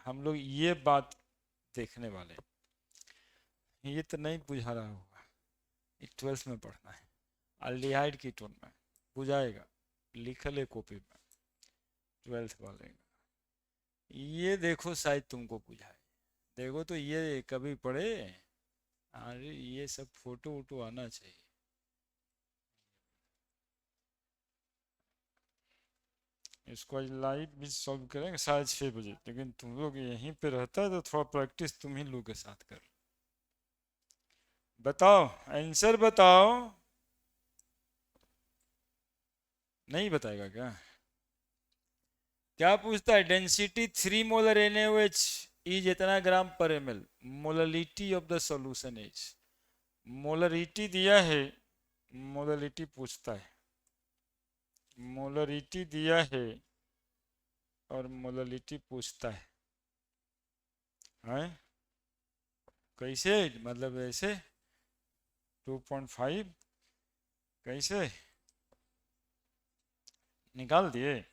हम लोग ये बात देखने वाले। ये तो नहीं बुझा रहा होगा, ये 12th में पढ़ना है। अल्डिहाइड कीटोन में बुझाएगा, लिखल है कॉपी में 12th वाले में। ये देखो शायद तुमको बुझाए, देखो तो ये कभी पढ़े। अरे ये सब फोटो वोटो आना चाहिए। इसको आज लाइव भी सॉल्व करेंगे शायद 6 बजे, लेकिन तुम लोग यहीं पे रहता है तो थोड़ा प्रैक्टिस तुम ही लोग के साथ कर। बताओ, आंसर बताओ। नहीं बताएगा क्या? क्या पूछता है? डेंसिटी 3 मोलर NaOH इज इतना ग्राम पर ml, molarity of the solution is. Molarity दिया है, मोलरिटी पूछता है, मोलरिटी दिया है और मोलरिटी पूछता है? कैसे? मतलब ऐसे 2.5 कैसे निकाल दिए?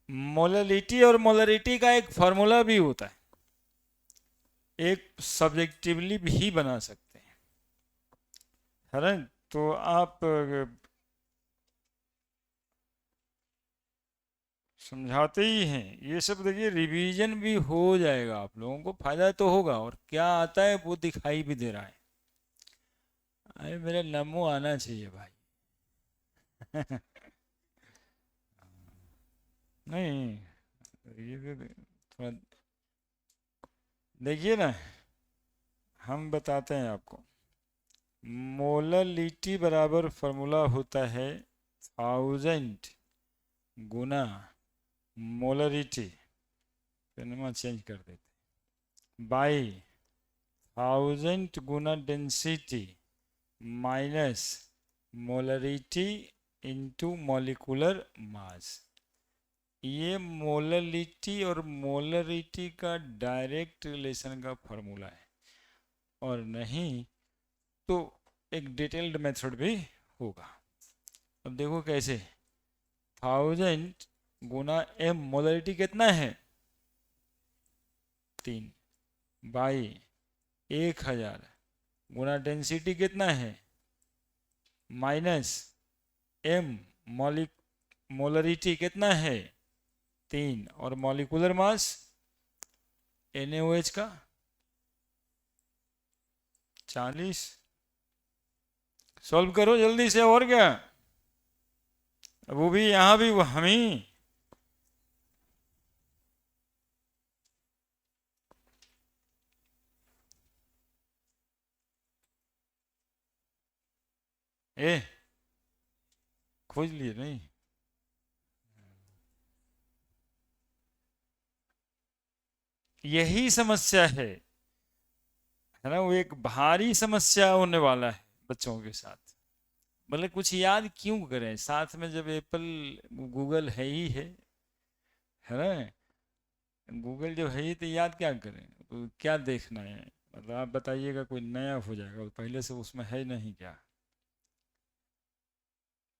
मोलरिटी और मोलरिटी का एक फॉर्मूला भी होता है, एक सब्जेक्टिवली भी बना सकते हैं, है ना? तो आप समझाते ही हैं ये सब। देखिए रिवीजन भी हो जाएगा, आप लोगों को फायदा तो होगा, और क्या आता है वो दिखाई भी दे रहा है। अरे मेरे नमो आना चाहिए भाई। नहीं, ये थोड़ा देखिए ना, हम बताते हैं आपको। मोलरिटी बराबर फॉर्मूला होता है 1000 गुना मोलरिटी, पेनमा चेंज कर देते, by 1000 Guna density minus molarity into molecular mass. ये मोलरिटी और मोलरिटी का डायरेक्ट रिलेशन का फॉर्मूला है, और नहीं तो एक डिटेल्ड मेथड भी होगा। अब देखो कैसे। 1000 गुना m, मोलरिटी कितना है 3, बाई 1000 गुना डेंसिटी कितना है माइनस m, मोलरिटी कितना है 3, और मॉलिक्यूलर मास NaOH का 40। सॉल्व करो जल्दी से, और क्या? वो भी यहाँ भी वो हम ही। ए खोज लिए नहीं? यही समस्या है ना? वो एक भारी समस्या होने वाला है बच्चों के साथ। मतलब कुछ याद क्यों करें साथ में, जब एप्पल गूगल है ही है ना? गूगल जो है ही तो याद क्या करें? तो क्या देखना है? मतलब आप बताइएगा, कोई नया हो जाएगा, पहले से उसमें है नहीं क्या?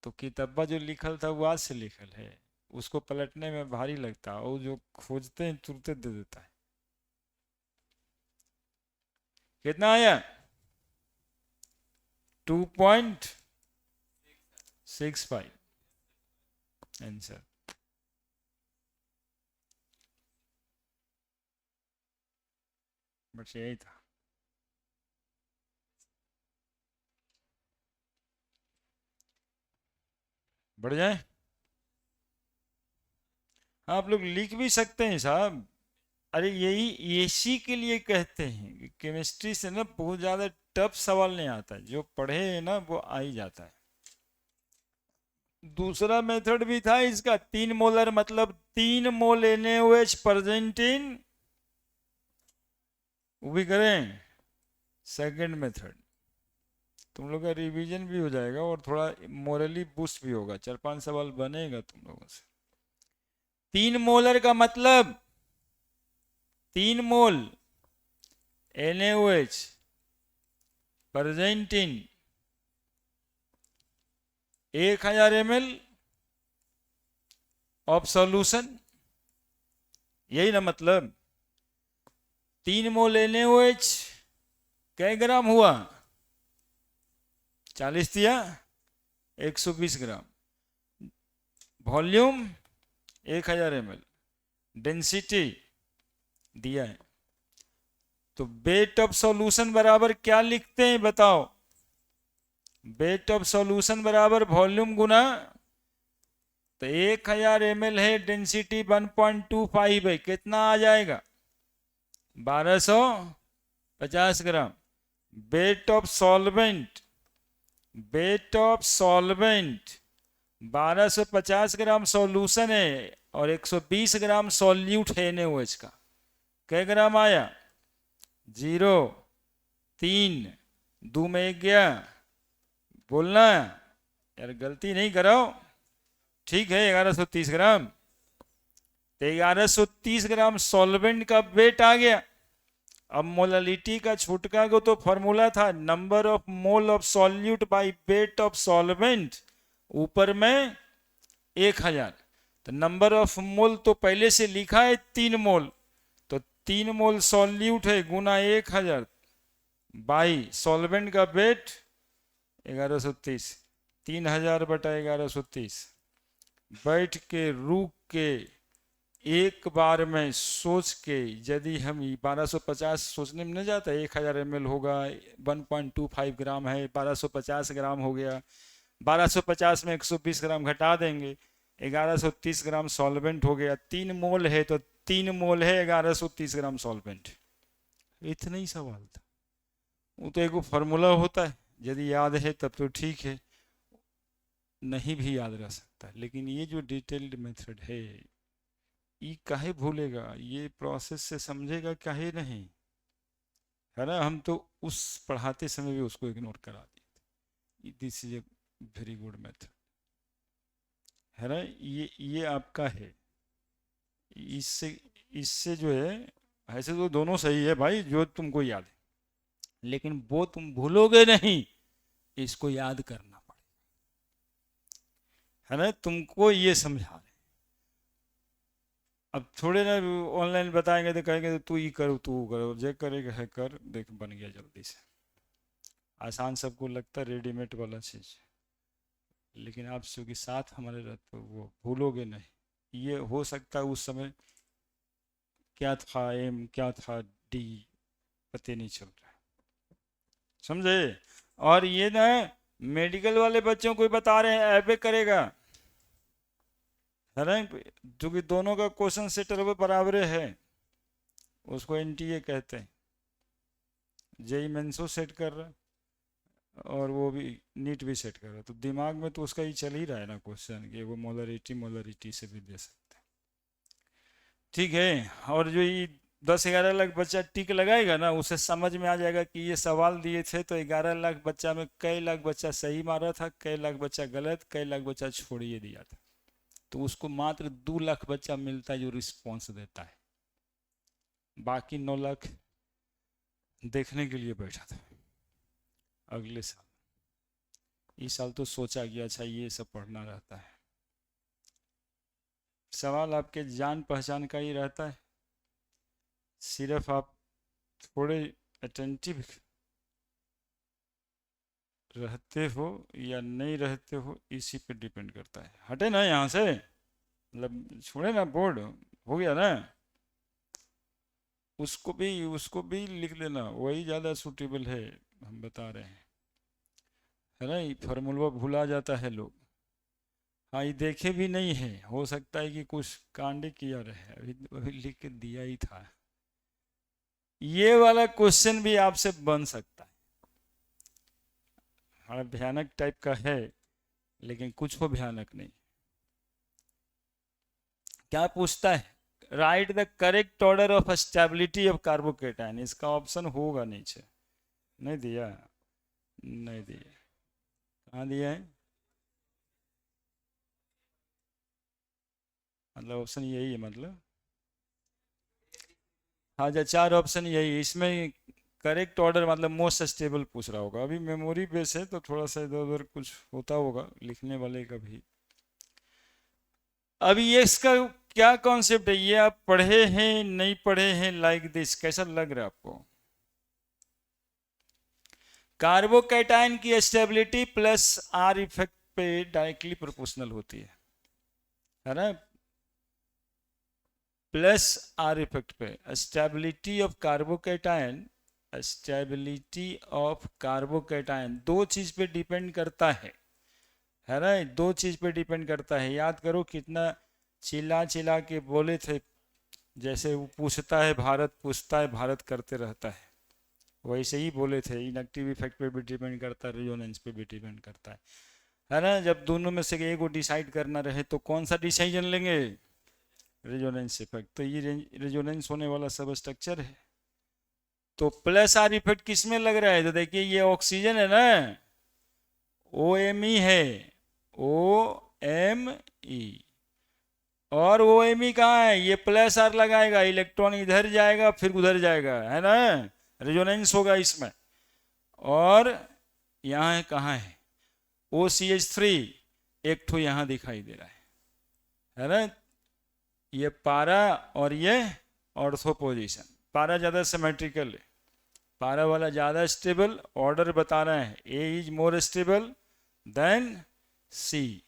तो किताबा जो लिखल था वो आज से लिखल है, उसको पलटने में भारी लगता है, और जो खोजते हैं तुरंत दे देता है। कितना आया? 2.65 आंसर। बस यही था। बढ़ जाए। हाँ, आप लोग लिख भी सकते हैं साहब। अरे यही इसी के लिए कहते हैं कि केमिस्ट्री से ना बहुत ज़्यादा टफ सवाल नहीं आता है, जो पढ़े है ना वो आ ही जाता है। दूसरा मेथड भी था इसका, 3 मोलर मतलब 3 मोल NaOH प्रेजेंट इन, वो भी करें। सेकंड मेथड, तुम लोग का रिवीजन भी हो जाएगा और थोड़ा मोरली बूस्ट भी होगा, 4-5 सवाल बनेगा तुम लोगों से। 3 मोलर का मतलब 3 मोल NaOH present in 1000 ml of solution, यही ना मतलब। 3 मोल NaOH कै ग्राम हुआ? 40 दिया, 120 ग्राम। वॉल्यूम 1000 ml, डेंसिटी दिया है। तो वेट ऑफ सॉल्यूशन बराबर क्या लिखते हैं बताओ? वेट ऑफ सॉल्यूशन बराबर वॉल्यूम गुना, तो 1000 ml है, डेंसिटी 1.25 है, कितना आ जाएगा? 1250 gram. Weight of solvent, weight of solvent 1250 gram solution है और 120 ग्राम सॉल्यूट है NaOH का। कै ग्राम आया? 0, 3, 2 में 1 गया। बोलना यार, गलती नहीं करो। ठीक है, 1130 ग्राम। तो 1130 ग्राम सॉल्वेंट का वेट आ गया। अब मोलालिटी का छुटका को तो फॉर्मूला था number of mole of solute by weight of solvent, ऊपर में 1000। तो नंबर ऑफ मोल तो पहले से लिखा है 3 मोल, तो 3 मोल सॉल्यूट है गुना 1000 बाई सॉल्वेंट का वेट 1130, 3000 बटा 1130। बैठ के रुक के एक बार में सोच के, यदि हम 1250 सोचने में नहीं जाता, 1000 ml होगा, 1.25 ग्राम है, 1250 ग्राम हो गया। 1250 में 120 ग्राम घटा देंगे, 1130 ग्राम सॉल्वेंट हो गया। 3 मोल है तो 3 मोल है 1130 ग्राम सॉल्वेंट। इतना ही सवाल था। वो तो एक फॉर्मूला होता है, यदि याद है तब तो ठीक है, नहीं भी याद रह सकता है। लेकिन ये जो डिटेल्ड मेथड है, ये काहे भूलेगा? ये प्रोसेस से समझेगा काहे नहीं, है ना? हम तो उस पढ़ाते समय भी उसको इग्नोर करा दिए। This is a very good method, है ना? ये आपका है। इससे इससे जो है, ऐसे तो दोनों सही है भाई जो तुमको याद है, लेकिन वो तुम भूलोगे नहीं, इसको याद करना पड़ेगा, है ना? तुमको ये समझा रहे। अब थोड़े ना ऑनलाइन बताएंगे तो कहेंगे तो तू ही करो, तू करो, जो करेगा है कर, देख बन गया जल्दी से। आसान सबको लगता है रेडीमेड वाला चीज़, लेकिन आप के साथ हमारे रहते हो वो भूलोगे नहीं। ये हो सकता है उस समय क्या था M, क्या था D, पता नहीं चल रहा, समझे? और ये ना मेडिकल वाले बच्चों को बता रहे हैं, ऐबे करेगा, है ना? जो कि दोनों का क्वेश्चन सेटर वो बराबर है, उसको NTA कहते हैं। जेई मेंसो सेट कर रहा है और वो भी नीट भी सेट कर रहा है, तो दिमाग में तो उसका ही चल ही रहा है ना क्वेश्चन कि वो मोलरिटी से भी दे सकते हैं। ठीक है, और जो ये 10-11 लाख बच्चा टिक लगाएगा ना, उसे समझ में आ जाएगा कि ये सवाल दिए थे तो 11 लाख बच्चा में कई लाख बच्चा सही मारा था, कई लाख बच्चा गलत, कई लाख बच्चा छोड़िए दिया था। तो उसको मात्र 2 लाख बच्चा मिलता है जो रिस्पॉन्स देता है, बाकी 9 लाख देखने के लिए बैठा था। अगले साल, इस साल तो सोचा गया अच्छा ये सब पढ़ना रहता है। सवाल आपके जान पहचान का ही रहता है, सिर्फ आप थोड़े अटेंटिव रहते हो या नहीं रहते हो, इसी पे डिपेंड करता है। हटे ना यहाँ से, मतलब छोड़े ना, बोर्ड हो गया ना, उसको भी लिख लेना, वही ज़्यादा सूटेबल है, हम बता रहे हैं, है ना? ये फार्मूला भुला जाता है लोग। हाँ, ये देखे भी नहीं है, हो सकता है कि कुछ कांड किया रहे, अभी लिख के दिया ही था। ये वाला क्वेश्चन भी आपसे बन सकता है, हाँ भयानक टाइप का है, लेकिन कुछ हो भयानक नहीं। क्या पूछता है? Right the correct order of stability of carbocation. इसका ऑप्शन होगा नीचे, नहीं दिया, नहीं दिया, कहाँ दिया है? मतलब ऑप्शन यही है मतलब, हाँ जो 4 ऑप्शन यही है, इसमें करेक्ट ऑर्डर मतलब मोस्ट स्टेबल पूछ रहा होगा। अभी मेमोरी बेस है तो थोड़ा सा इधर उधर कुछ होता होगा लिखने वाले का भी। अभी ये इसका क्या कॉन्सेप्ट है ये, आप पढ़े हैं नहीं पढ़े हैं? लाइक दिस कैसा लग रहा है आपको? कार्बोकैटायन की स्टेबिलिटी प्लस आर इफेक्ट पे डायरेक्टली प्रोपोर्शनल होती है ना? प्लस आर इफेक्ट पे stability of carbocation, stability of carbocation दो चीज पे डिपेंड करता है ना? दो चीज पे डिपेंड करता है। याद करो कितना चिल्ला चिल्ला के बोले थे, जैसे वो पूछता है भारत, पूछता है भारत करते रहता है, वैसे ही बोले थे। इनएक्टिव इफेक्ट पे भी डिपेंड करता है, रेजोनेंस पे भी डिपेंड करता है ना? जब दोनों में से एक को डिसाइड करना रहे तो कौन सा डिसीजन लेंगे? Resonance effect. तो ये रेजोनेंस होने वाला सब स्ट्रक्चर है। तो प्लस आर इफेक्ट किस में लग रहा है? तो देखिए ये ऑक्सीजन है ना, ओ एम ई है, ओ एम ई, और ओ एम ई कहाँ है? ये प्लस आर लगाएगा, इलेक्ट्रॉन इधर जाएगा फिर उधर जाएगा, है ना? रेजोनेंस होगा इसमें। और यहाँ कहाँ है? ओ सी एच थ्री, एक ठो यहाँ दिखाई दे रहा है ना? ये पारा और ये ऑर्थो पोजीशन। पारा ज़्यादा सिमेट्रिकल है, पारा वाला ज़्यादा स्टेबल, ऑर्डर बता रहे हैं ए इज मोर स्टेबल देन सी,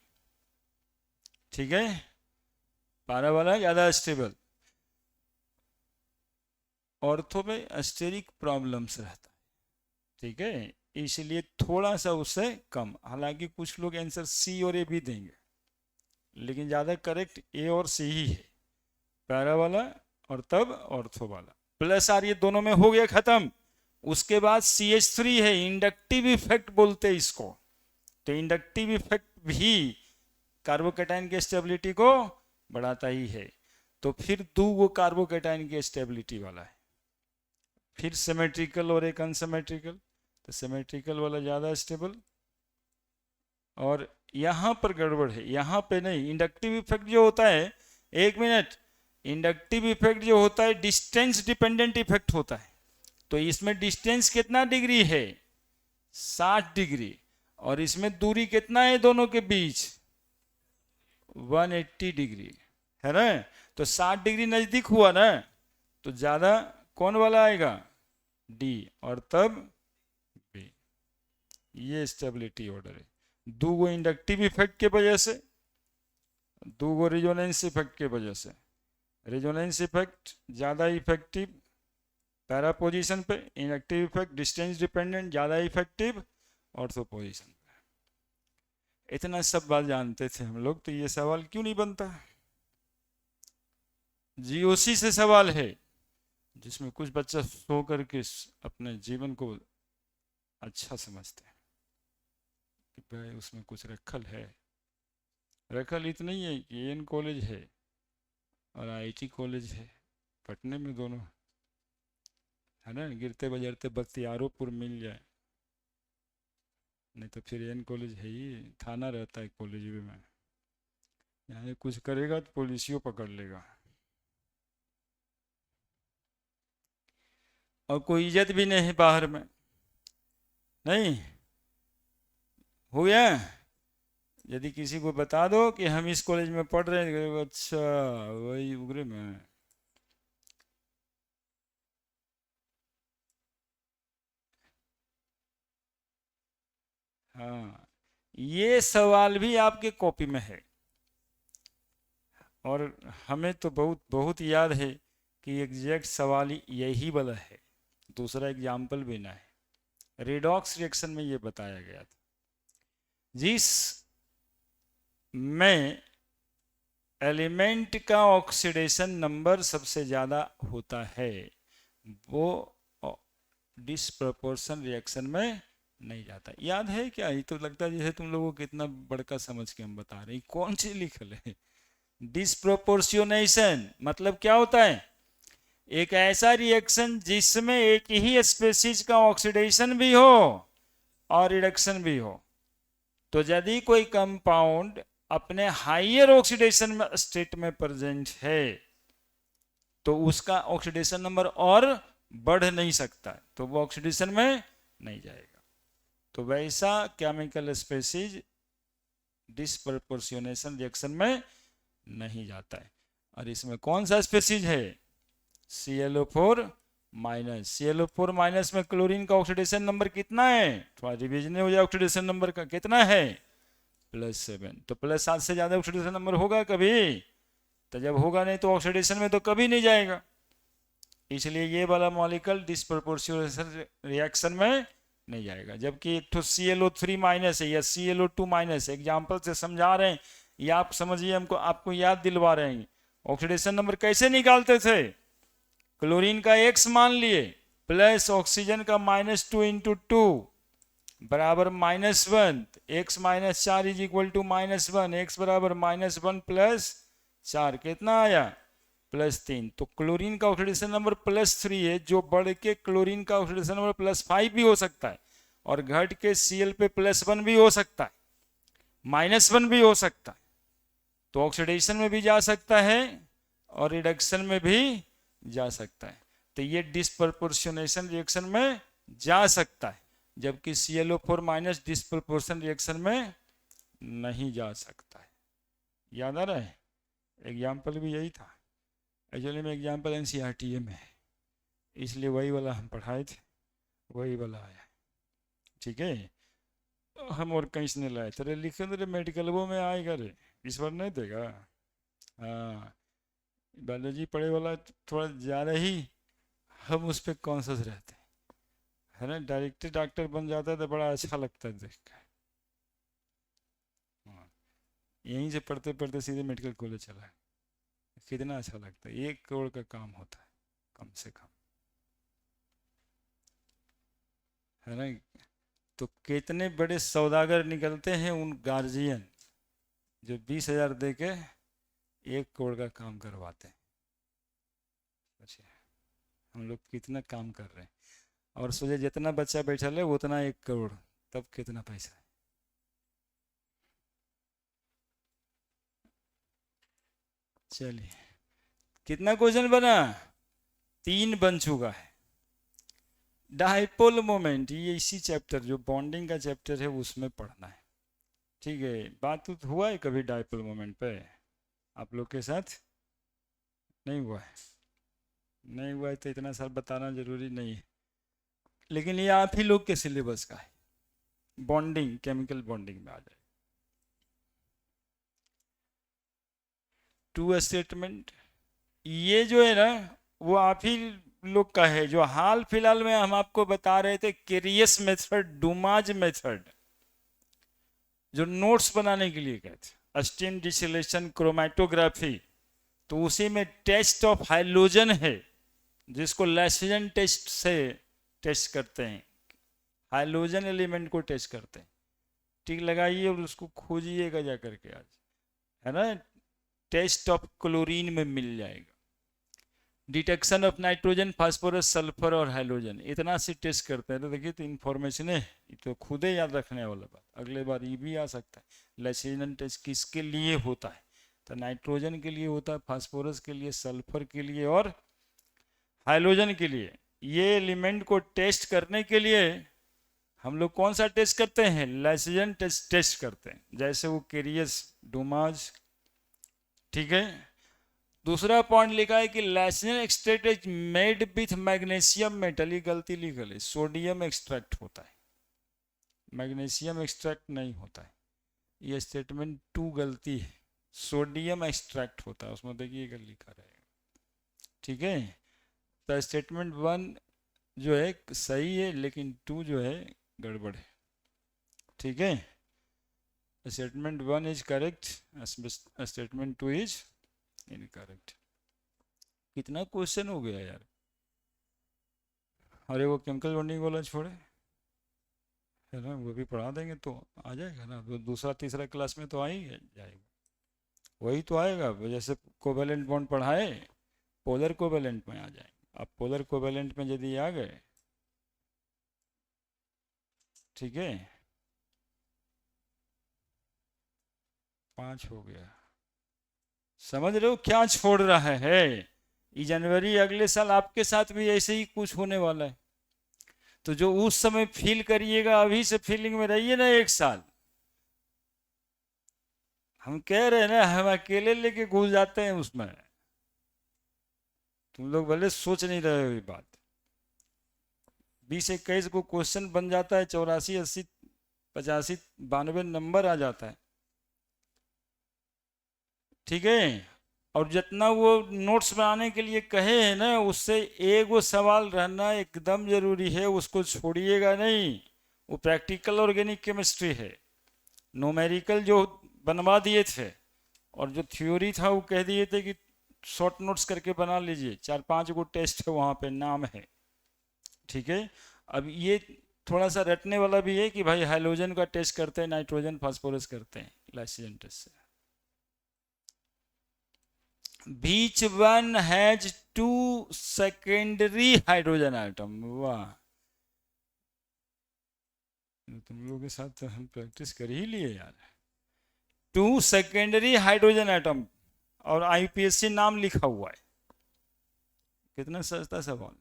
ठीक है? पारा वाला ज़्यादा स्टेबल। ऑर्थो में एस्टेरिक प्रॉब्लम्स रहता है, ठीक है? इसलिए थोड़ा सा उससे कम। हालांकि कुछ लोग आंसर सी और ए भी देंगे, लेकिन ज़्यादा करेक्ट ए और सी ही है, पैरा वाला और तब ऑर्थो वाला। प्लस आर ये दोनों में हो गया खत्म। उसके बाद CH3 है, इंडक्टिव इफेक्ट बोलते हैं इसको। तो इंडक्टिव इफेक्ट भी कार्बोकैटायन की स्टेबिलिटी को बढ़ाता ही है। तो फिर दो वो कार्बोकैटायन की स्टेबिलिटी वाला है, फिर सिमेट्रिकल और एक अनसिमेट्रिकल। तो सिमेट्रिकल वाला ज़्यादा स्टेबल। और यहाँ पर गड़बड़ है, यहाँ पे नहीं। इंडक्टिव इफेक्ट जो होता है, एक मिनट, इंडक्टिव इफेक्ट जो होता है डिस्टेंस डिपेंडेंट इफेक्ट होता है। तो इसमें डिस्टेंस कितना डिग्री है? 60 डिग्री। और इसमें दूरी कितना है दोनों के बीच? 180 डिग्री, है ना? तो 60 डिग्री नजदीक हुआ ना, तो ज्यादा कौन वाला आएगा? डी, और तब बी। ये स्टेबिलिटी ऑर्डर है। दो गो इंडक्टिव इफेक्ट के वजह से, दो गो रेजोनेंस इफेक्ट के वजह से। रेजोनेंस इफेक्ट ज़्यादा इफेक्टिव पैरा पोजीशन पे, इंडक्टिव इफेक्ट डिस्टेंस डिपेंडेंट ज़्यादा इफेक्टिव ऑर्थो पोजीशन पे। इतना सब बात जानते थे हम लोग, तो ये सवाल क्यों नहीं बनता? GOC से सवाल है, जिसमें कुछ बच्चा सो करके अपने जीवन को अच्छा समझते हैं कि भाई उसमें कुछ रखल है। रखल इतना ही है कि एन कॉलेज है और IIT कॉलेज है पटने में, दोनों है ना? गिरते बजरते बख्तियारोपुर मिल जाए, नहीं तो फिर एन कॉलेज है ही, थाना रहता है कॉलेज में। यहाँ कुछ करेगा तो पुलिसियों पकड़ लेगा, और कोई इज्जत भी नहीं है बाहर में। नहीं हो गया? यदि किसी को बता दो कि हम इस कॉलेज में पढ़ रहे हैं, अच्छा वही उगरे में। हाँ, ये सवाल भी आपके कॉपी में है, और हमें तो बहुत बहुत याद है कि एग्जैक्ट सवाल यही वाला है। दूसरा एग्जाम्पल भी ना है। रेडॉक्स रिएक्शन में ये बताया गया था, जिस में एलिमेंट का ऑक्सीडेशन नंबर सबसे ज़्यादा होता है, वो डिसप्रपोर्शन रिएक्शन में नहीं जाता। याद है क्या? ये तो लगता है जैसे तुम लोगों को कितना बड़का समझ के हम बता रहे हैं। कौन सी लिखल है? डिसप्रोपोर्शनेशन मतलब क्या होता है? एक ऐसा रिएक्शन जिसमें एक ही स्पेसीज का ऑक्सीडेशन भी हो और रिडक्शन भी हो। तो यदि कोई कंपाउंड अपने हाइयर ऑक्सीडेशन स्टेट में प्रेजेंट है, तो उसका ऑक्सीडेशन नंबर और बढ़ नहीं सकता, तो वो ऑक्सीडेशन में नहीं जाएगा। तो वैसा केमिकल स्पेसीज डिसप्रपोर्शनेशन रिएक्शन में नहीं जाता है। और इसमें कौन सा स्पेसीज है, ClO4 माइनस। ClO4 माइनस में क्लोरीन का ऑक्सीडेशन नंबर कितना है, थोड़ा रिवीजन हो जाए, ऑक्सीडेशन नंबर का कितना है, +7। तो +7 से ज्यादा ऑक्सीडेशन नंबर होगा कभी, तो जब होगा नहीं तो ऑक्सीडेशन में तो कभी नहीं जाएगा, इसलिए ये वाला मॉलिक्यूल डिस्प्रोपोर्शनल रिएक्शन में नहीं जाएगा। जबकि एक तो ClO3 माइनस है या ClO2 माइनस, एग्जाम्पल से समझा रहे हैं, या आप समझिए, हमको आपको याद दिलवा रहे हैं। ऑक्सीडेशन नंबर कैसे निकालते थे, क्लोरीन का X मान लिए प्लस ऑक्सीजन का -2 × 2 बराबर -1, x - 4 is equal to -1, x बराबर -1 + 4 कितना आया, +3। तो क्लोरीन का ऑक्सीडेशन नंबर +3 है, जो बढ़ के क्लोरीन का ऑक्सीडेशन नंबर +5 भी हो सकता है, और घट के Cl पे +1 भी हो सकता है, -1 भी हो सकता है। तो ऑक्सीडेशन में भी जा सकता है और रिडक्शन में भी जा सकता है। तो ये डिस्प्रपोर्शनेशन रिएक्शन में जा सकता है, जबकि ClO4 माइनस डिस्प्रपोर्शन रिएक्शन में नहीं जा सकता है। याद आ रहा है, एग्जाम्पल भी यही था। एक्चुअली में एग्जाम्पल NCERT में है, इसलिए वही वाला हम पढ़ाए थे, वही वाला आया। ठीक है, हम और कहीं से नहीं लाए, तेरे लिखे तेरे मेडिकल वो में आएगा रे, इस बार नहीं देगा। हाँ, बायोलॉजी पढ़े वाला थोड़ा ज़्यादा ही हम उस पर कॉन्शियस रहते हैं, है ना। डायरेक्ट डॉक्टर बन जाता है तो बड़ा अच्छा लगता है देख कर। हाँ, यहीं से पढ़ते पढ़ते सीधे मेडिकल कॉलेज चला है, कितना अच्छा लगता है। 1 करोड़ का काम होता है कम से कम, है ना। तो कितने बड़े सौदागर निकलते हैं उन गार्जियन जो 20,000 दे के 1 करोड़ का काम करवाते हैं। अच्छा, हम लोग कितना काम कर रहे हैं, और सोचे जितना बच्चा बैठा है उतना 1 करोड़, तब कितना पैसा है। चलिए, कितना क्वेश्चन बना, 3 बन चुका है। डाइपोल मोमेंट, ये इसी चैप्टर जो बॉन्डिंग का चैप्टर है उसमें पढ़ना है। ठीक है, बात तो हुआ है कभी डाइपोल मोमेंट पे आप लोग के साथ, नहीं हुआ है, नहीं हुआ है तो इतना साल बताना जरूरी नहीं है, लेकिन ये आप ही लोग के सिलेबस का है। बॉन्डिंग, केमिकल बॉन्डिंग में आ जाए। 2 स्टेटमेंट, ये जो है ना वो आप ही लोग का है, जो हाल फिलहाल में हम आपको बता रहे थे, केरियस मेथड, डुमाज मेथड, जो नोट्स बनाने के लिए कहते हैं, स्टीम डिस्टिलेशन, क्रोमैटोग्राफी। तो उसी में टेस्ट ऑफ हाइड्रोजन है, जिसको लैसिजन टेस्ट से टेस्ट करते हैं, हाइड्रोजन एलिमेंट को टेस्ट करते हैं। ठीक लगाइए और उसको खोजिएगा जा करके आज, है ना। टेस्ट ऑफ क्लोरीन में मिल जाएगा। Detection of nitrogen, phosphorus, sulphur और हाइड्रोजन, इतना से टेस्ट करते हैं। तो देखिए, तो इन्फॉर्मेशन है, ये तो खुद ही याद रखने वाला बात, अगले बार ये भी आ सकता है। लैसिजन टेस्ट किसके लिए होता है, तो नाइट्रोजन के लिए होता है, फास्फोरस के लिए, सल्फर के लिए और हाइड्रोजन के लिए। ये एलिमेंट को टेस्ट करने के लिए हम लोग कौन सा टेस्ट करते हैं, लैसिजन टेस्ट करते हैं, जैसे वो केरियस, डुमाज। ठीक है, दूसरा पॉइंट लिखा है कि Lassaigne extract is made with magnesium metal, ये गलती लिखल है, सोडियम एक्सट्रैक्ट होता है, मैग्नीशियम एक्सट्रैक्ट नहीं होता है। ये स्टेटमेंट 2 गलती है, सोडियम एक्सट्रैक्ट होता है, उसमें देखिएगा लिखा रहेगा। ठीक है, तो स्टेटमेंट 1 जो है सही है, लेकिन 2 जो है गड़बड़ है। ठीक है, statement 1 is correct, statement 2 is incorrect. कितना क्वेश्चन हो गया यार। अरे वो केमिकल बॉन्डिंग वाला छोड़े, है ना, वो भी पढ़ा देंगे तो आ जाएगा ना, तो दूसरा तीसरा क्लास में तो आ ही जाएगा, वही तो आएगा। जैसे कोवेलेंट बॉन्ड पढ़ाए, पोलर कोवेलेंट में आ जाएंगे। अब पोलर कोवेलेंट में यदि आ गए, ठीक है, 5 हो गया। समझ रहे हो क्या छोड़ रहा है, ये जनवरी अगले साल आपके साथ भी ऐसे ही कुछ होने वाला है। तो जो उस समय फील करिएगा, अभी से फीलिंग में रहिए ना 1 साल। हम कह रहे हैं ना, हम अकेले लेके घुस जाते हैं उसमें, तुम लोग भले सोच नहीं रहे हो ये बात। 20-21 को क्वेश्चन बन जाता है, 84, 80, 85, 92 नंबर आ जाता है। ठीक है। और जितना वो नोट्स बनाने के लिए कहे हैं ना, उससे एक वो सवाल रहना एकदम जरूरी है, उसको छोड़िएगा नहीं। वो प्रैक्टिकल ऑर्गेनिक केमिस्ट्री है। न्यूमेरिकल जो बनवा दिए थे और जो थ्योरी था वो कह दिए थे कि शॉर्ट नोट्स करके बना लीजिए, 4-5 गो टेस्ट है वहाँ पे, नाम है। ठीक है। अब ये थोड़ा सा रटने वाला भी है कि भाई हाइड्रोजन का टेस्ट करते हैं, नाइट्रोजन फास्फोरस करते हैं लाइसिजन टेस्ट से। Which one has 2 secondary hydrogen atom? वाह, तुम लोगों के साथ तो हम प्रैक्टिस कर ही लिए यार। 2 सेकेंडरी हाइड्रोजन एटम और आईपीएससी नाम लिखा हुआ है। कितना सस्ता सवाल।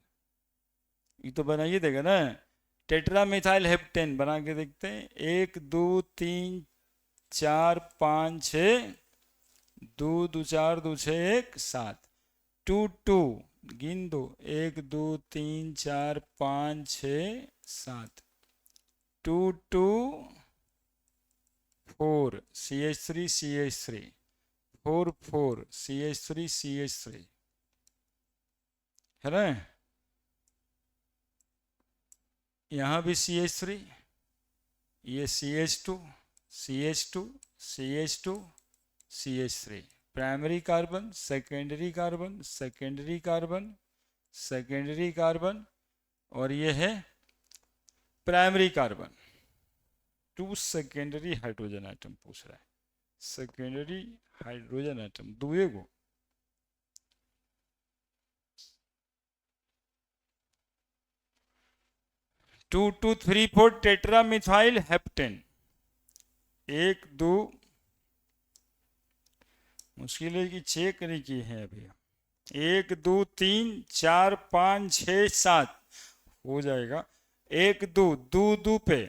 ये तो बनाइए देगा ना। टेट्रा मिथाइल हेप्टेन बना के देखते हैं। 1 2 3 4 5 6, 2 2 4 2 6 1 7, 2 2 गिन दो, 1 2 3 4 5 6 7, 2 2 4 CH3 CH3, 4 4 CH3 CH3, है ना। यहाँ भी CH3, ये CH2 CH2 CH2 CH3, primary carbon, secondary carbon, secondary carbon, secondary carbon, और ये है primary carbon. 2 secondary hydrogen atom पूछ रहा है। सेकेंडरी हाइड्रोजन एटम दुए को। Two two three four tetramethyl heptane. 1 2, मुश्किल है कि चेक नहीं किए हैं अभी। 1 2 3 4 5 6 7 हो जाएगा। 1 2 2 2 पे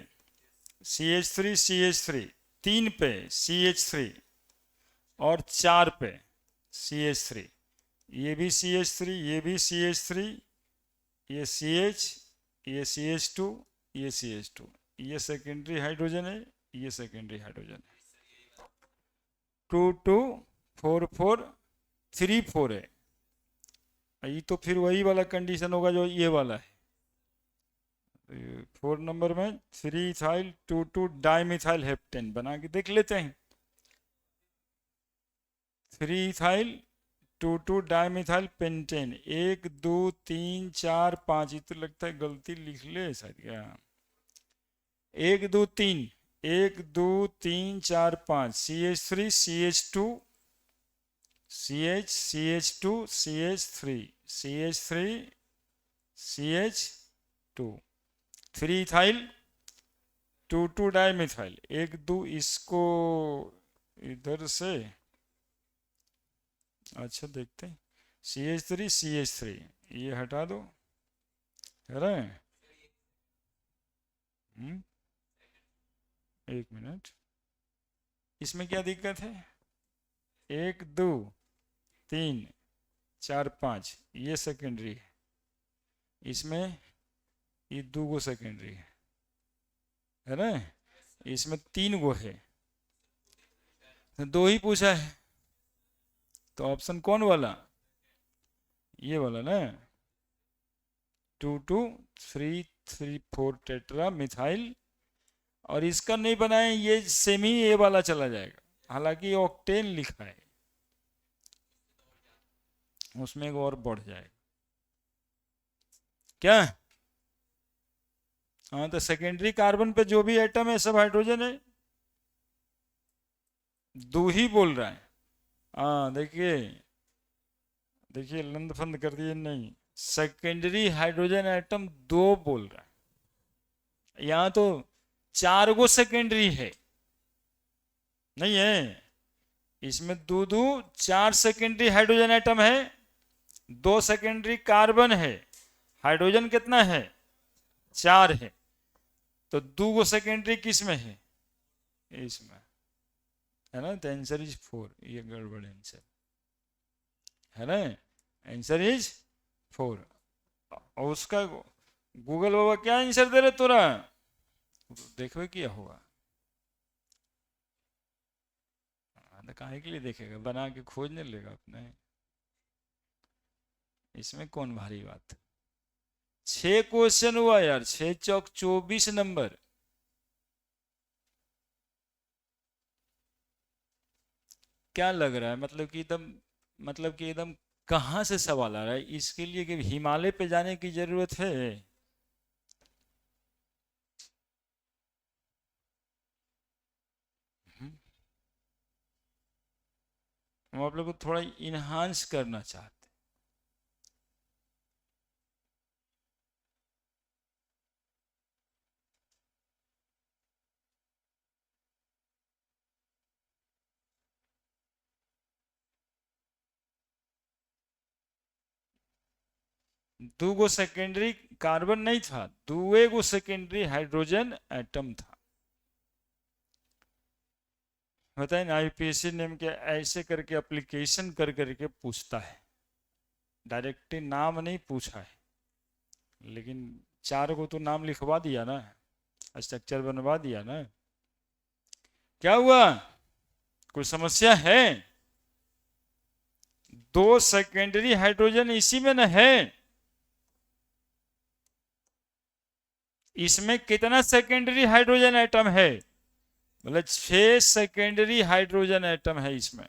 CH3 CH3, 3 पे CH3 और 4 पे CH3, ये भी CH3, ये भी CH3, ये CH, ये CH2, ये CH2, ये सेकेंडरी हाइड्रोजन है, ये सेकेंडरी हाइड्रोजन है। 2 2 4 4 3 4 है। ये तो फिर वही वाला कंडीशन होगा जो ये वाला है। 4 नंबर में 3 इथाइल 2 2 डाइमिथाइल हेप्टेन बना के देख लेते हैं। 3 इथाइल 2 2 डाइमिथाइल पेंटेन। 1 2 3 4 5, ये तो लगता है गलती लिख ले शायद क्या। 1 2 3 1 2 3 4 5 CH3 CH2 CH CH2 CH3 CH3 CH2, 3 ethyl 2 2 dimethyl. 1 2 इसको इधर से, अच्छा देखते हैं। CH3 CH3 ये हटा दो, है ना। 1 मिनट, इसमें क्या दिक्कत है। 1 2 3 4 5 ये सेकेंडरी है, इसमें ये 2 गो सेकेंडरी है ना। इसमें 3 गो है, 2 ही पूछा है, तो ऑप्शन कौन वाला, ये वाला ना। 2 2 3 3 4 टेट्रा मिथाइल, और इसका नहीं बनाए, ये सेमी ए वाला चला जाएगा, हालांकि ऑक्टेन लिखा है, उसमें एक और बढ़ जाएगा क्या। हाँ, तो सेकेंडरी कार्बन पे जो भी एटम है सब हाइड्रोजन है। 2 ही बोल रहा है। हाँ देखिए, देखिए लंद फंद कर दिए नहीं, सेकेंडरी हाइड्रोजन एटम 2 बोल रहा है। यहाँ तो 4 गो सेकेंडरी है, नहीं है। इसमें 2 2 4 सेकेंडरी हाइड्रोजन एटम है, 2 सेकेंडरी कार्बन है, हाइड्रोजन कितना है 4 है, तो 2 गो सेकेंडरी किस में है, इसमें है ना। तो आंसर इज 4, ये गड़बड़ आंसर है ना। Answer is 4। और उसका गूगल बाबा क्या आंसर दे रहे तोरा, देखो क्या होगा। तो काहे के लिए देखेगा, बना के खोजने लेगा अपने, इसमें कौन भारी बात। 6 क्वेश्चन हुआ यार, 6 चौक 24 नंबर। क्या लग रहा है, मतलब कि एकदम कहाँ से सवाल आ रहा है, इसके लिए कि हिमालय पे जाने की जरूरत है। हम आप लोग को थोड़ा इनहांस करना चाहते। दो गो सेकेंडरी कार्बन नहीं था, दुए गो सेकेंडरी हाइड्रोजन एटम था। बताए ना, आईपीएससी नेम के ऐसे करके एप्लीकेशन कर करके पूछता है, डायरेक्टली नाम नहीं पूछा है, लेकिन 4 को तो नाम लिखवा दिया ना, स्ट्रक्चर बनवा दिया ना। क्या हुआ, कोई समस्या है। 2 सेकेंडरी हाइड्रोजन इसी में न है। इसमें कितना सेकेंडरी हाइड्रोजन एटम है, मतलब 6 सेकेंडरी हाइड्रोजन एटम है इसमें।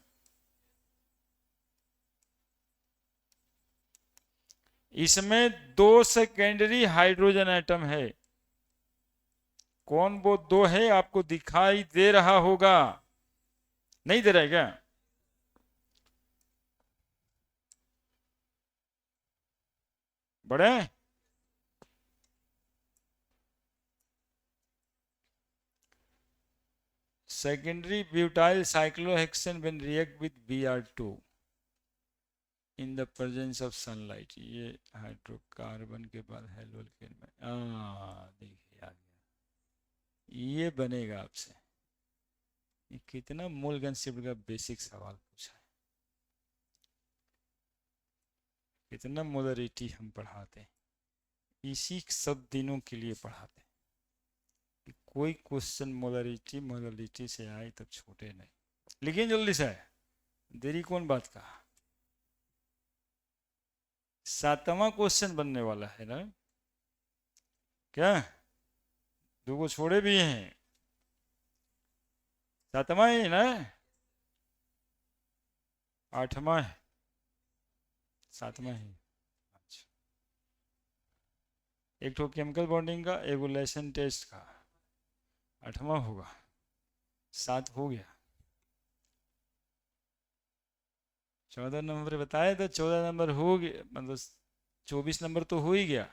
इसमें 2 सेकेंडरी हाइड्रोजन एटम है। कौन वो 2 है, आपको दिखाई दे रहा होगा, नहीं दे रहा है क्या। बड़े secondary butyl cyclohexane when react with Br2 in the presence of sunlight। ये हाइड्रोकार्बन के बाद हेलोल्केन में, देखिए आ गया, ये बनेगा आपसे। ये कितना मोलगन शिफ्ट का बेसिक सवाल पूछा है, कितना मोलरिटी हम पढ़ाते हैं, इसी सब दिनों के लिए पढ़ाते हैं कि कोई क्वेश्चन मोलरिटी से आए तब छोटे नहीं। लेकिन जल्दी से, देरी कौन बात का। 7वां क्वेश्चन बनने वाला है ना, क्या 2 को छोड़े भी हैं, 7वां ही ना, 8वां है, 7वां ही। अच्छा, एक तो केमिकल बॉन्डिंग का, एक लेसन टेस्ट का, 8वां होगा, 7 हो गया। 14 नंबर बताए तो 14 नंबर हो गया, मतलब 24 नंबर तो हो ही गया।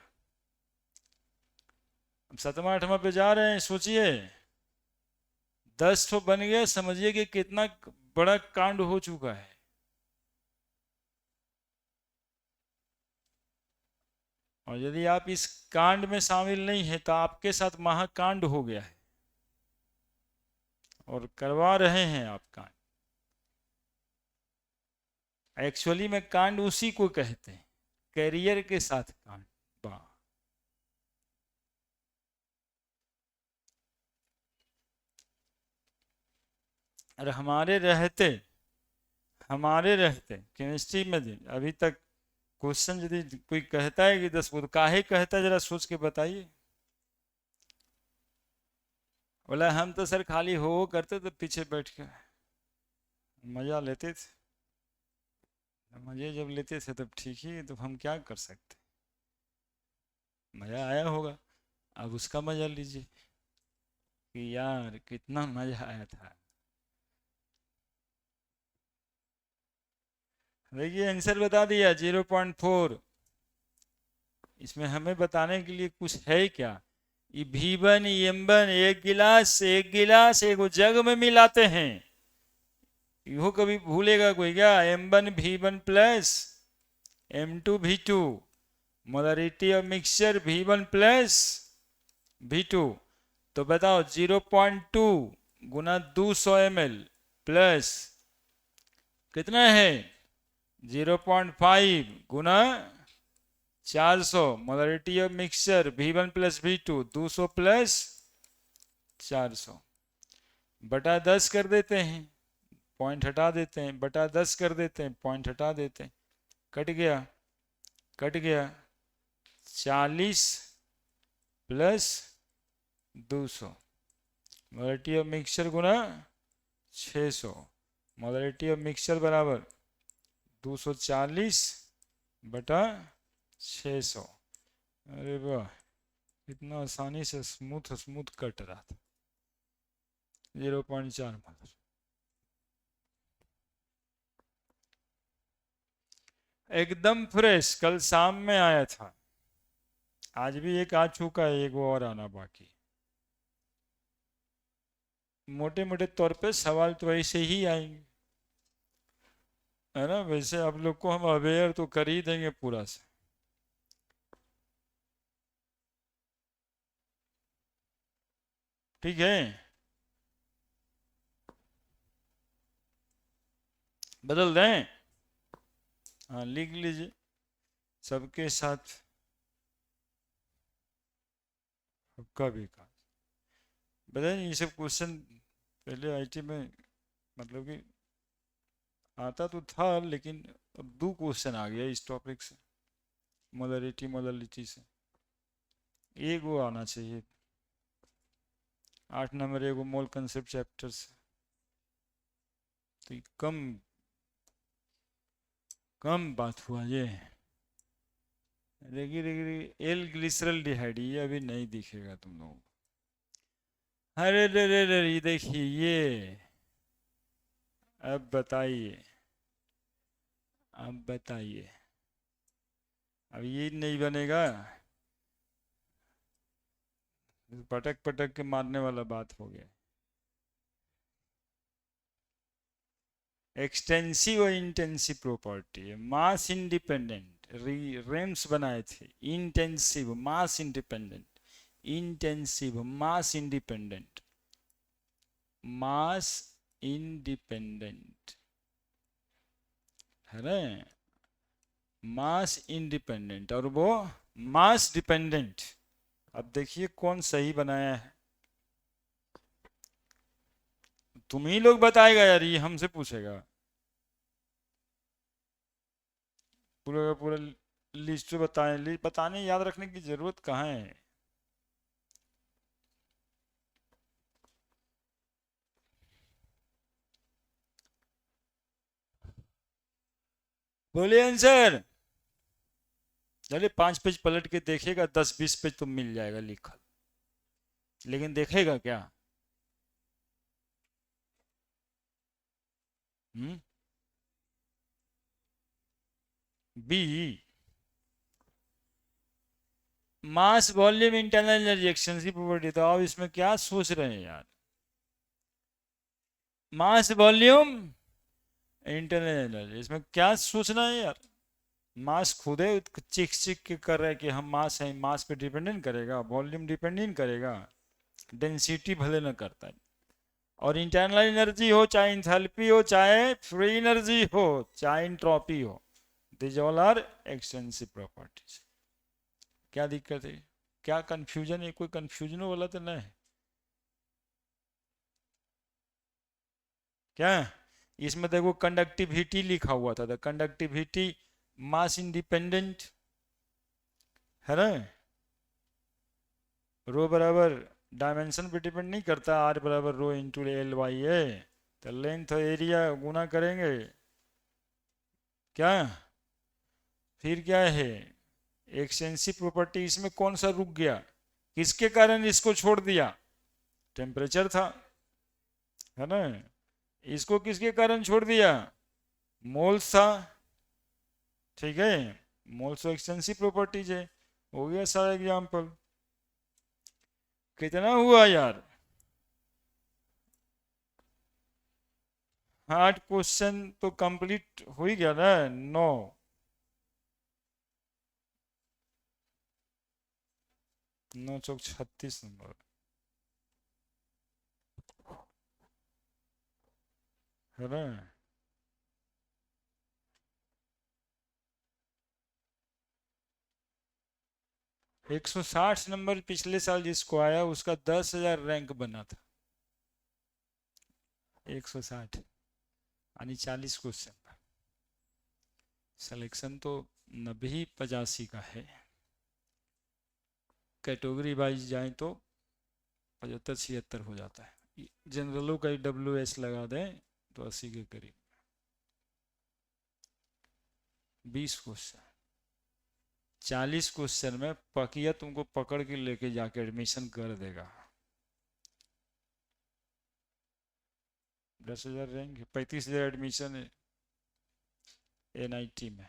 अब 7वां 8वां पे जा रहे हैं, सोचिए 10 तो बन गया, समझिए कि कितना बड़ा कांड हो चुका है। और यदि आप इस कांड में शामिल नहीं है तो आपके साथ महाकांड हो गया है, और करवा रहे हैं आप कांड। एक्चुअली में कांड उसी को कहते हैं, कैरियर के साथ कांड। वाह, और हमारे रहते केमिस्ट्री में अभी तक क्वेश्चन यदि कोई कहता है कि 10 को, तो काहे कहता है, जरा सोच के बताइए। बोला हम तो सर खाली हो करते तो पीछे बैठ के मजा लेते थे। मजे जब लेते थे तब ठीक ही, तो हम क्या कर सकते, मजा आया होगा, अब उसका मजा लीजिए कि यार कितना मजा आया था। देखिए आंसर बता दिया 0.4। इसमें हमें बताने के लिए कुछ है क्या, ये भीबन एम्बन एक गिलास एक जग में मिलाते हैं, यो कभी भूलेगा कोई क्या। M1 V1 plus M2 V2, molarity of mixture V1 plus V2। तो बताओ 0.2 गुना 200 ml प्लस कितना है 0.5 गुना 400 molarity of mixture V1 plus V2 200 plus 400 बटा 10 कर देते हैं, पॉइंट हटा देते हैं, बटा 10 कर देते हैं, पॉइंट हटा देते हैं, कट गया, कट गया। 40 plus 200 molarity of mixture Guna 600 molarity of mixture बराबर 240 बटा 600। अरे वाह, इतना आसानी से स्मूथ स्मूथ कट रहा था। 0.4 मोलर एकदम फ्रेश, कल शाम में आया था, आज भी एक आ चुका है, एक वो और आना बाकी। मोटे मोटे तौर पे सवाल तो ऐसे ही आएंगे, है ना। वैसे आप लोग को हम अवेयर तो कर ही देंगे पूरा से। ठीक है, बदल दें? हाँ लिख लीजिए सबके साथ, सबका भी का बताइए। ये सब क्वेश्चन पहले आईटी में मतलब कि आता तो था, लेकिन अब 2 क्वेश्चन आ गया इस टॉपिक से, मोलरिटी मोलरिटी से। एक वो आना चाहिए 8 नंबर, एक वो मोल कंसेप्ट चैप्टर से। तो कम कम बात हुआ ये। देखिए देखिए, एल ग्लिसरल डिहाइड, ये अभी नहीं दिखेगा तुम लोगों को। अरे रे रे रे, ये देखिए ये, अब बताइए, अब बताइए, अब ये नहीं बनेगा, पटक पटक के मारने वाला बात हो गया। एक्सटेंसिव और इंटेंसिव प्रॉपर्टी है, मास इंडिपेंडेंट, रेम्स बनाए थे। इंटेंसिव मास इंडिपेंडेंट, इंटेंसिव मास इंडिपेंडेंट, मास इंडिपेंडेंट, है ना, मास इंडिपेंडेंट, और वो मास डिपेंडेंट। अब देखिए कौन सही बनाया है, तुम ही लोग बताएगा यार, ये हमसे पूछेगा। पूरा का पूरा लिस्ट बताएं, बताने याद रखने की जरूरत कहाँ है। बोलिए आंसर। चलिए 5 पेज पलट के देखिएगा, 10-20 पेज तो मिल जाएगा लिखा, लेकिन देखेगा क्या? B, mass volume internal energy extensive property, तो आप इसमें क्या सोच रहे हैं यार? मास वॉल्यूम इंटरनल एनर्जी, इसमें क्या सोचना है यार? मास खुद है, चिक चिक के कर रहा है कि हम मास है, मास पे डिपेंडेंट करेगा, वॉल्यूम डिपेंडेंट करेगा, डेंसिटी भले ना करता है। और इंटरनल एनर्जी हो, चाहे इंथैल्पी हो, चाहे फ्री एनर्जी हो, चाहे इंट्रॉपी हो, this all are extensive properties. क्या दिक्कत है, क्या कंफ्यूजन है? कोई कंफ्यूजन वाला तो नहीं है क्या? इसमें देखो कंडक्टिविटी लिखा हुआ था, कंडक्टिविटी मास इंडिपेंडेंट है ना, रो बराबर डायमेंशन पे डिपेंड नहीं करता, आर बराबर रो इंटू एल वाई है, तो लेंथ एरिया गुना करेंगे क्या? फिर क्या है, एक्सटेंसिव प्रॉपर्टी इसमें कौन सा रुक गया, किसके कारण इसको छोड़ दिया? टेम्परेचर था, है ना। इसको किसके कारण छोड़ दिया? मोल्स था, ठीक है। मोल्स एक्सटेंसिव प्रॉपर्टीज है, हो गया सारा एग्जाम्पल। कितना हुआ यार? 8 क्वेश्चन तो कंप्लीट हो ही गया ना, 9। 9 चौक 36 नंबर, है ना। 160 नंबर पिछले साल जिसको आया उसका 10,000 रैंक बना था। 160 यानी 40 क्वेश्चन का सिलेक्शन तो 90-85 का है। कैटेगरी वाइज जाए तो 75-76 हो जाता है। जनरलों का WS लगा दें तो 80 के करीब। 20 क्वेश्चन 40 क्वेश्चन में पकिया तुमको पकड़ के लेके जाके एडमिशन कर देगा। 10,000 रहेंगे, 35,000 एडमिशन है NIT में।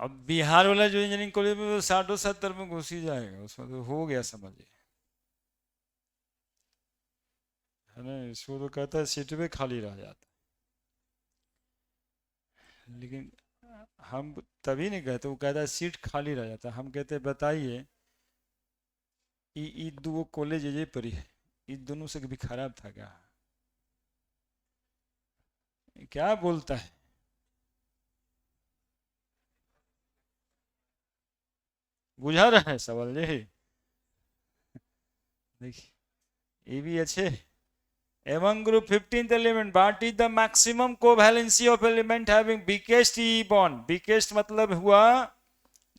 अब बिहार वाला जो इंजीनियरिंग कॉलेज में तो 60-70 में घुस ही जाएगा, उसमें तो हो गया समझिए, है ना। इसको तो कहता है सीट पे खाली रह जाता। लेकिन हम तभी नहीं कहते, वो कहता है सीट खाली रह जाता। हम कहते बताइए ये दो कॉलेज ये परी है, इन दोनों से भी खराब था क्या? क्या बोलता है? बुझा रहा है सवाल ये? देखिए ये भी अच्छे। Among group 15th element, what is the maximum covalency of element having weakest E bond? Weakest मतलब हुआ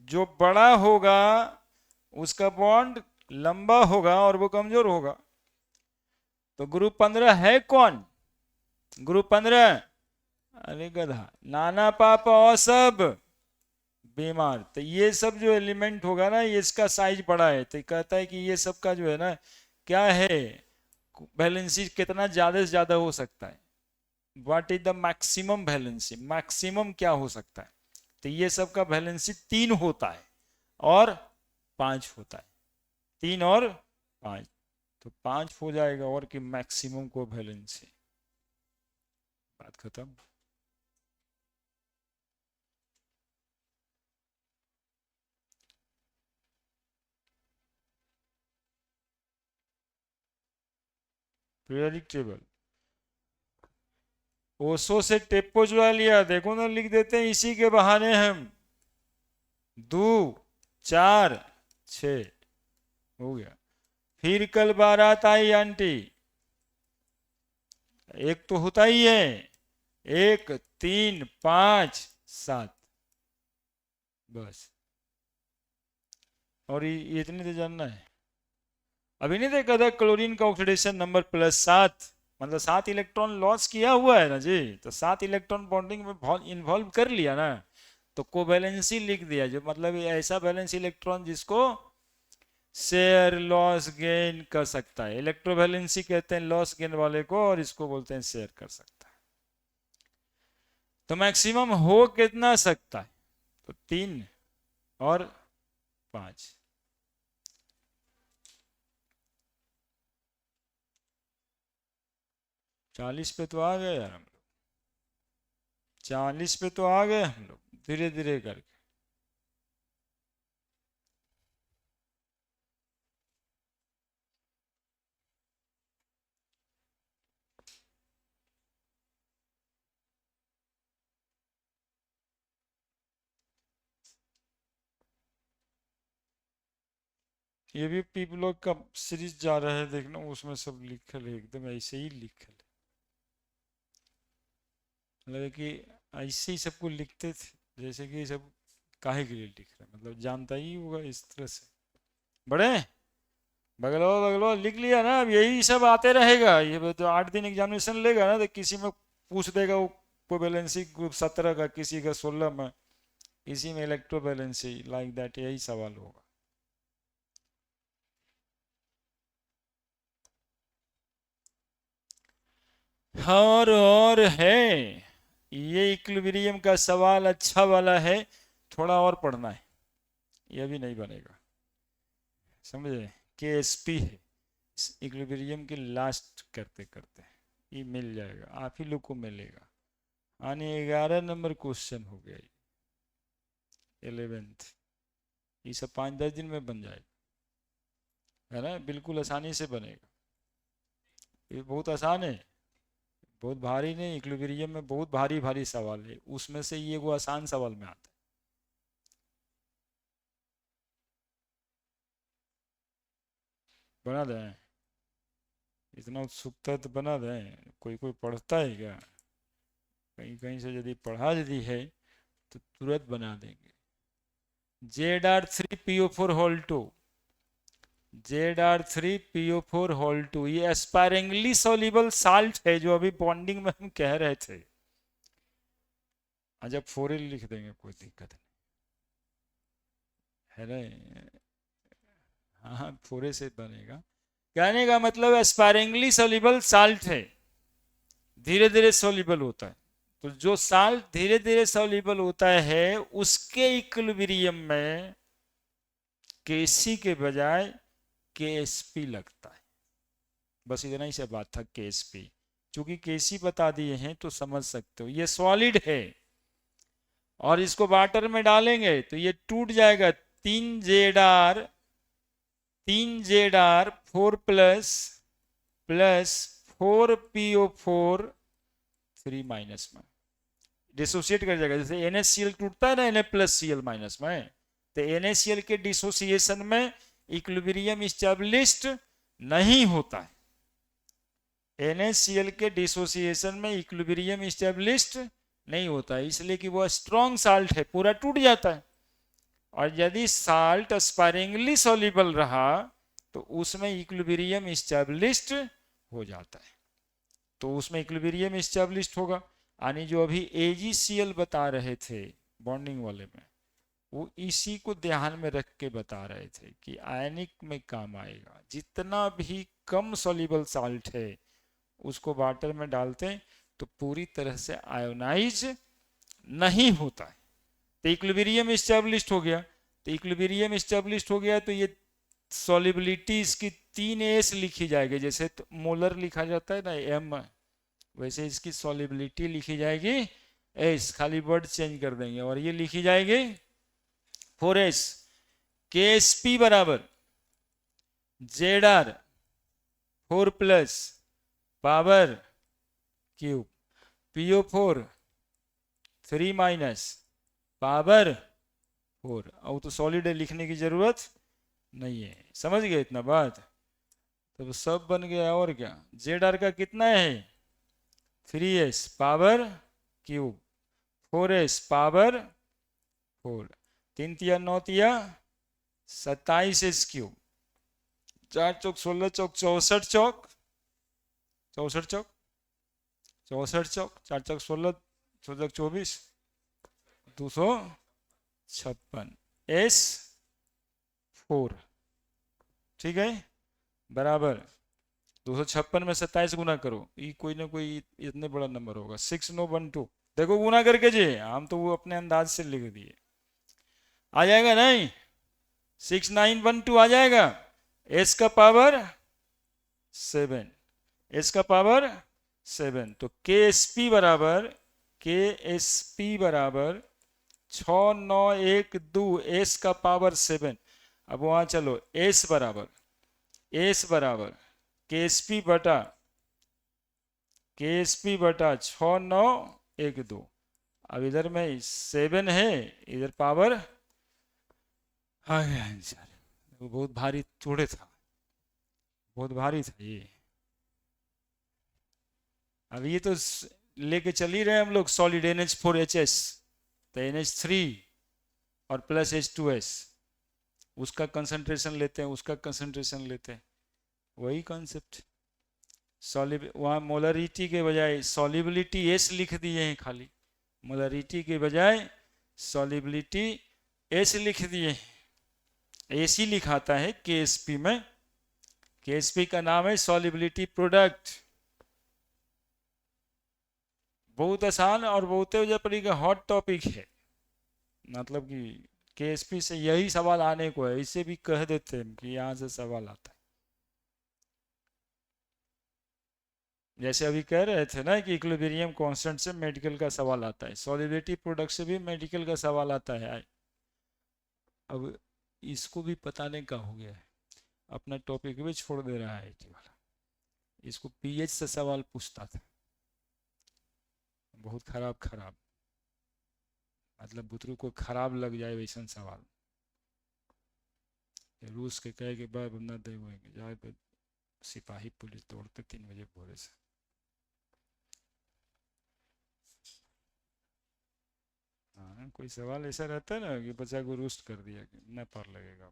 जो बड़ा होगा उसका बॉन्ड लंबा होगा और वो कमजोर होगा। तो ग्रुप 15 है कौन? ग्रुप 15, अरे गधा, नाना पापा और सब बीमार। तो ये सब जो एलिमेंट होगा ना, ये इसका साइज बड़ा है, तो कहता है कि ये सब का जो है ना क्या है, वैलेंसी कितना ज्यादा से ज्यादा हो सकता है। What is the maximum valency, maximum क्या हो सकता है? तो ये सब का वैलेंसी 3 होता है और 5 होता है। 3 और 5, तो 5 हो जाएगा और कि मैक्सिमम को वैलेंसी। बात खत्म। पीरियोडिक टेबल ओशो से टेप्पो चुरा लिया, देखो ना, लिख देते हैं इसी के बहाने हम। 2 4 6 हो गया। फिर कल बारात आई आंटी, एक तो होता ही है, 1 3 5 7, बस। और ये इतने तो जानना है। अभी नहीं देखा था क्लोरीन का ऑक्सीडेशन नंबर +7, मतलब 7 इलेक्ट्रॉन लॉस किया हुआ है ना जी, तो 7 इलेक्ट्रॉन बॉन्डिंग में इन्वॉल्व कर लिया ना, तो कोवैलेंसी लिख दिया, जो मतलब ऐसा वैलेंसी इलेक्ट्रॉन जिसको शेयर लॉस गेन कर सकता है। इलेक्ट्रोवैलेंसी कहते हैं लॉस गेन वाले को, और इसको बोलते हैं शेयर कर सकता है। तो मैक्सिमम हो कितना सकता है? तो 3 और 5। 40 पे तो आ गए यार हम लोग, 40 पे तो आ गए हम लोग, धीरे धीरे करके। ये भी पीपलोग का सीरीज जा रहा है देखना, उसमें सब लिखल है, एकदम ऐसे ही लिखल है, मतलब कि ऐसे ही सबको लिखते थे जैसे कि सब काहे के लिए लिख रहे हैं, मतलब जानता ही होगा इस तरह से। बड़े बगलो बगलो लिख लिया ना, अब यही सब आते रहेगा। ये तो 8 दिन एग्जामिनेशन लेगा ना, तो किसी में पूछ देगा वो कोवैलेंसी ग्रुप 17 का, किसी का 16 में, इसी में इलेक्ट्रोवैलेंसी, लाइक दैट, यही सवाल होगा। और है ये इक्विलिब्रियम का सवाल अच्छा वाला है, थोड़ा और पढ़ना है, यह भी नहीं बनेगा, समझे। KSP है इक्विलिब्रियम के लास्ट करते करते, ये मिल जाएगा, आप ही लोग को मिलेगा। आने 11 नंबर क्वेश्चन हो गया, 11th। ये सब 5-10 दिन में बन जाएगा, है ना, बिल्कुल आसानी से बनेगा। ये बहुत आसान है, बहुत भारी नहीं। इक्विलिब्रियम में बहुत भारी भारी सवाल है, उसमें से ये वो आसान सवाल में आता है। बना दें, इतना उत्सुकता तो बना दें, कोई कोई पढ़ता है क्या? कहीं कहीं से यदि पढ़ा यदि है तो तुरंत बना देंगे। ZR3PO4 होल 2, ZR3PO4 होल 2 ये एस्पायरिंगली सोल्यूबल साल्ट है जो अभी बॉन्डिंग में हम कह रहे थे। जब 4L लिख देंगे कोई दिक्कत नहीं है ना। हाँ हाँ 4A से बनेगा। कहने का मतलब एस्पायरिंगली सोल्यूबल साल्ट है, धीरे धीरे सोल्यूबल होता है। तो जो साल्ट धीरे धीरे सोल्यूबल होता है उसके इक्विलिब्रियम में केसी के बजाय केएसपी लगता है। बस इतना ही से बात था, केएसपी। चूंकि केसी बता दिए हैं तो समझ सकते हो ये सॉलिड है और इसको वाटर में डालेंगे तो ये टूट जाएगा। 3 जेड आर 4 प्लस 4PO4 3 में डिसोसिएट कर जाएगा। जैसे NaCl टूटता है ना Na+Cl- में, तो NaCl के डिसोसिएशन में इक्विलिब्रियम स्टैब्लिश्ड नहीं होता है। NaCl के डिसोसिएशन में इक्विलिब्रियम स्टैब्लिश्ड नहीं होता है, इसलिए कि वो स्ट्रॉन्ग साल्ट है, पूरा टूट जाता है। और यदि साल्ट स्पायरिंगली सॉल्युबल रहा तो उसमें इक्विलिब्रियम स्टैब्लिश्ड हो जाता है, तो उसमें इक्विलिब्रियम स्टैब्लिश्ड होगा। यानी जो अभी AgCl बता रहे थे बॉन्डिंग वाले में, वो इसी को ध्यान में रख के बता रहे थे कि आयनिक में काम आएगा। जितना भी कम सॉल्युबल साल्ट है उसको वाटर में डालते हैं तो पूरी तरह से आयोनाइज नहीं होता है, तो इक्विलिब्रियम स्टैब्लिश्ड हो गया। तो इक्विलिब्रियम स्टैब्लिश्ड हो गया तो ये सॉल्युबिलिटी इसकी 3S लिखी जाएगी। जैसे तो मोलर लिखा जाता है ना M, वैसे इसकी सॉल्युबिलिटी लिखी जाएगी S, खाली वर्ड चेंज कर देंगे और ये लिखी जाएगी 4S। KSP बराबर ZR4+पावर³ PO4 3 - पावर 4। और तो सॉलिड है, लिखने की जरूरत नहीं है। समझ गए इतना बात? तो सब बन गया। और क्या, ZR का कितना है 3S पावर³ 4S power 4, 3 × 9 = 27S³, 4 × 16 = 64 64 64 4 × 16 16 24 256S4। ठीक है, बराबर 256 में 27 गुना करो, ये कोई ना कोई इतने बड़ा नंबर होगा। 6912 देखो गुना करके जी, हम तो वो अपने अंदाज से लिख दिए। आ जाएगा नहीं? 6912 आ जाएगा। S का पावर 7, S का पावर 7, तो KSP बराबर 6912 S का पावर 7। अब वहां चलो, S बराबर KSP बटा 6912। अब इधर में 7 है, इधर पावर आ गया आंसर। वो बहुत भारी थोड़े था, बहुत भारी था ये। अब ये तो लेके चल ही रहे हम लोग सॉलिड NH4HS, तो NH3 और प्लस H2S, उसका कंसंट्रेशन लेते हैं, उसका कंसंट्रेशन लेते हैं, वही कॉन्सेप्ट। सॉलिब वहाँ मोलरिटी के बजाय सॉलिबिलिटी S लिख दिए हैं, खाली मोलरिटी के बजाय सॉलिबिलिटी S लिख दिए हैं। AC लिखाता है KSP में, KSP का नाम है सॉलिबिलिटी प्रोडक्ट। बहुत आसान और बहुत वजह का हॉट टॉपिक है। मतलब कि KSP से यही सवाल आने को है, इसे भी कह देते हैं कि यहाँ से सवाल आता है। जैसे अभी कह रहे थे ना कि इक्विलिब्रियम कांस्टेंट से मेडिकल का सवाल आता है, सॉलिबिलिटी प्रोडक्ट से भी मेडिकल का सवाल आता है। अब इसको भी पताने का हो गया है, अपना टॉपिक भी छोड़ दे रहा है IT वाला। इसको PH से सवाल पूछता था, बहुत खराब खराब, मतलब बुतरू को खराब लग जाए वैसा सवाल। रूस के कहे के बाद बंदा दे हुए जाए तो सिपाही पुलिस दौड़ते 3 बजे भोरे से। हाँ, कोई सवाल ऐसा रहता है ना कि बच्चा को रोस्ट कर दिया कि न पार लगेगा,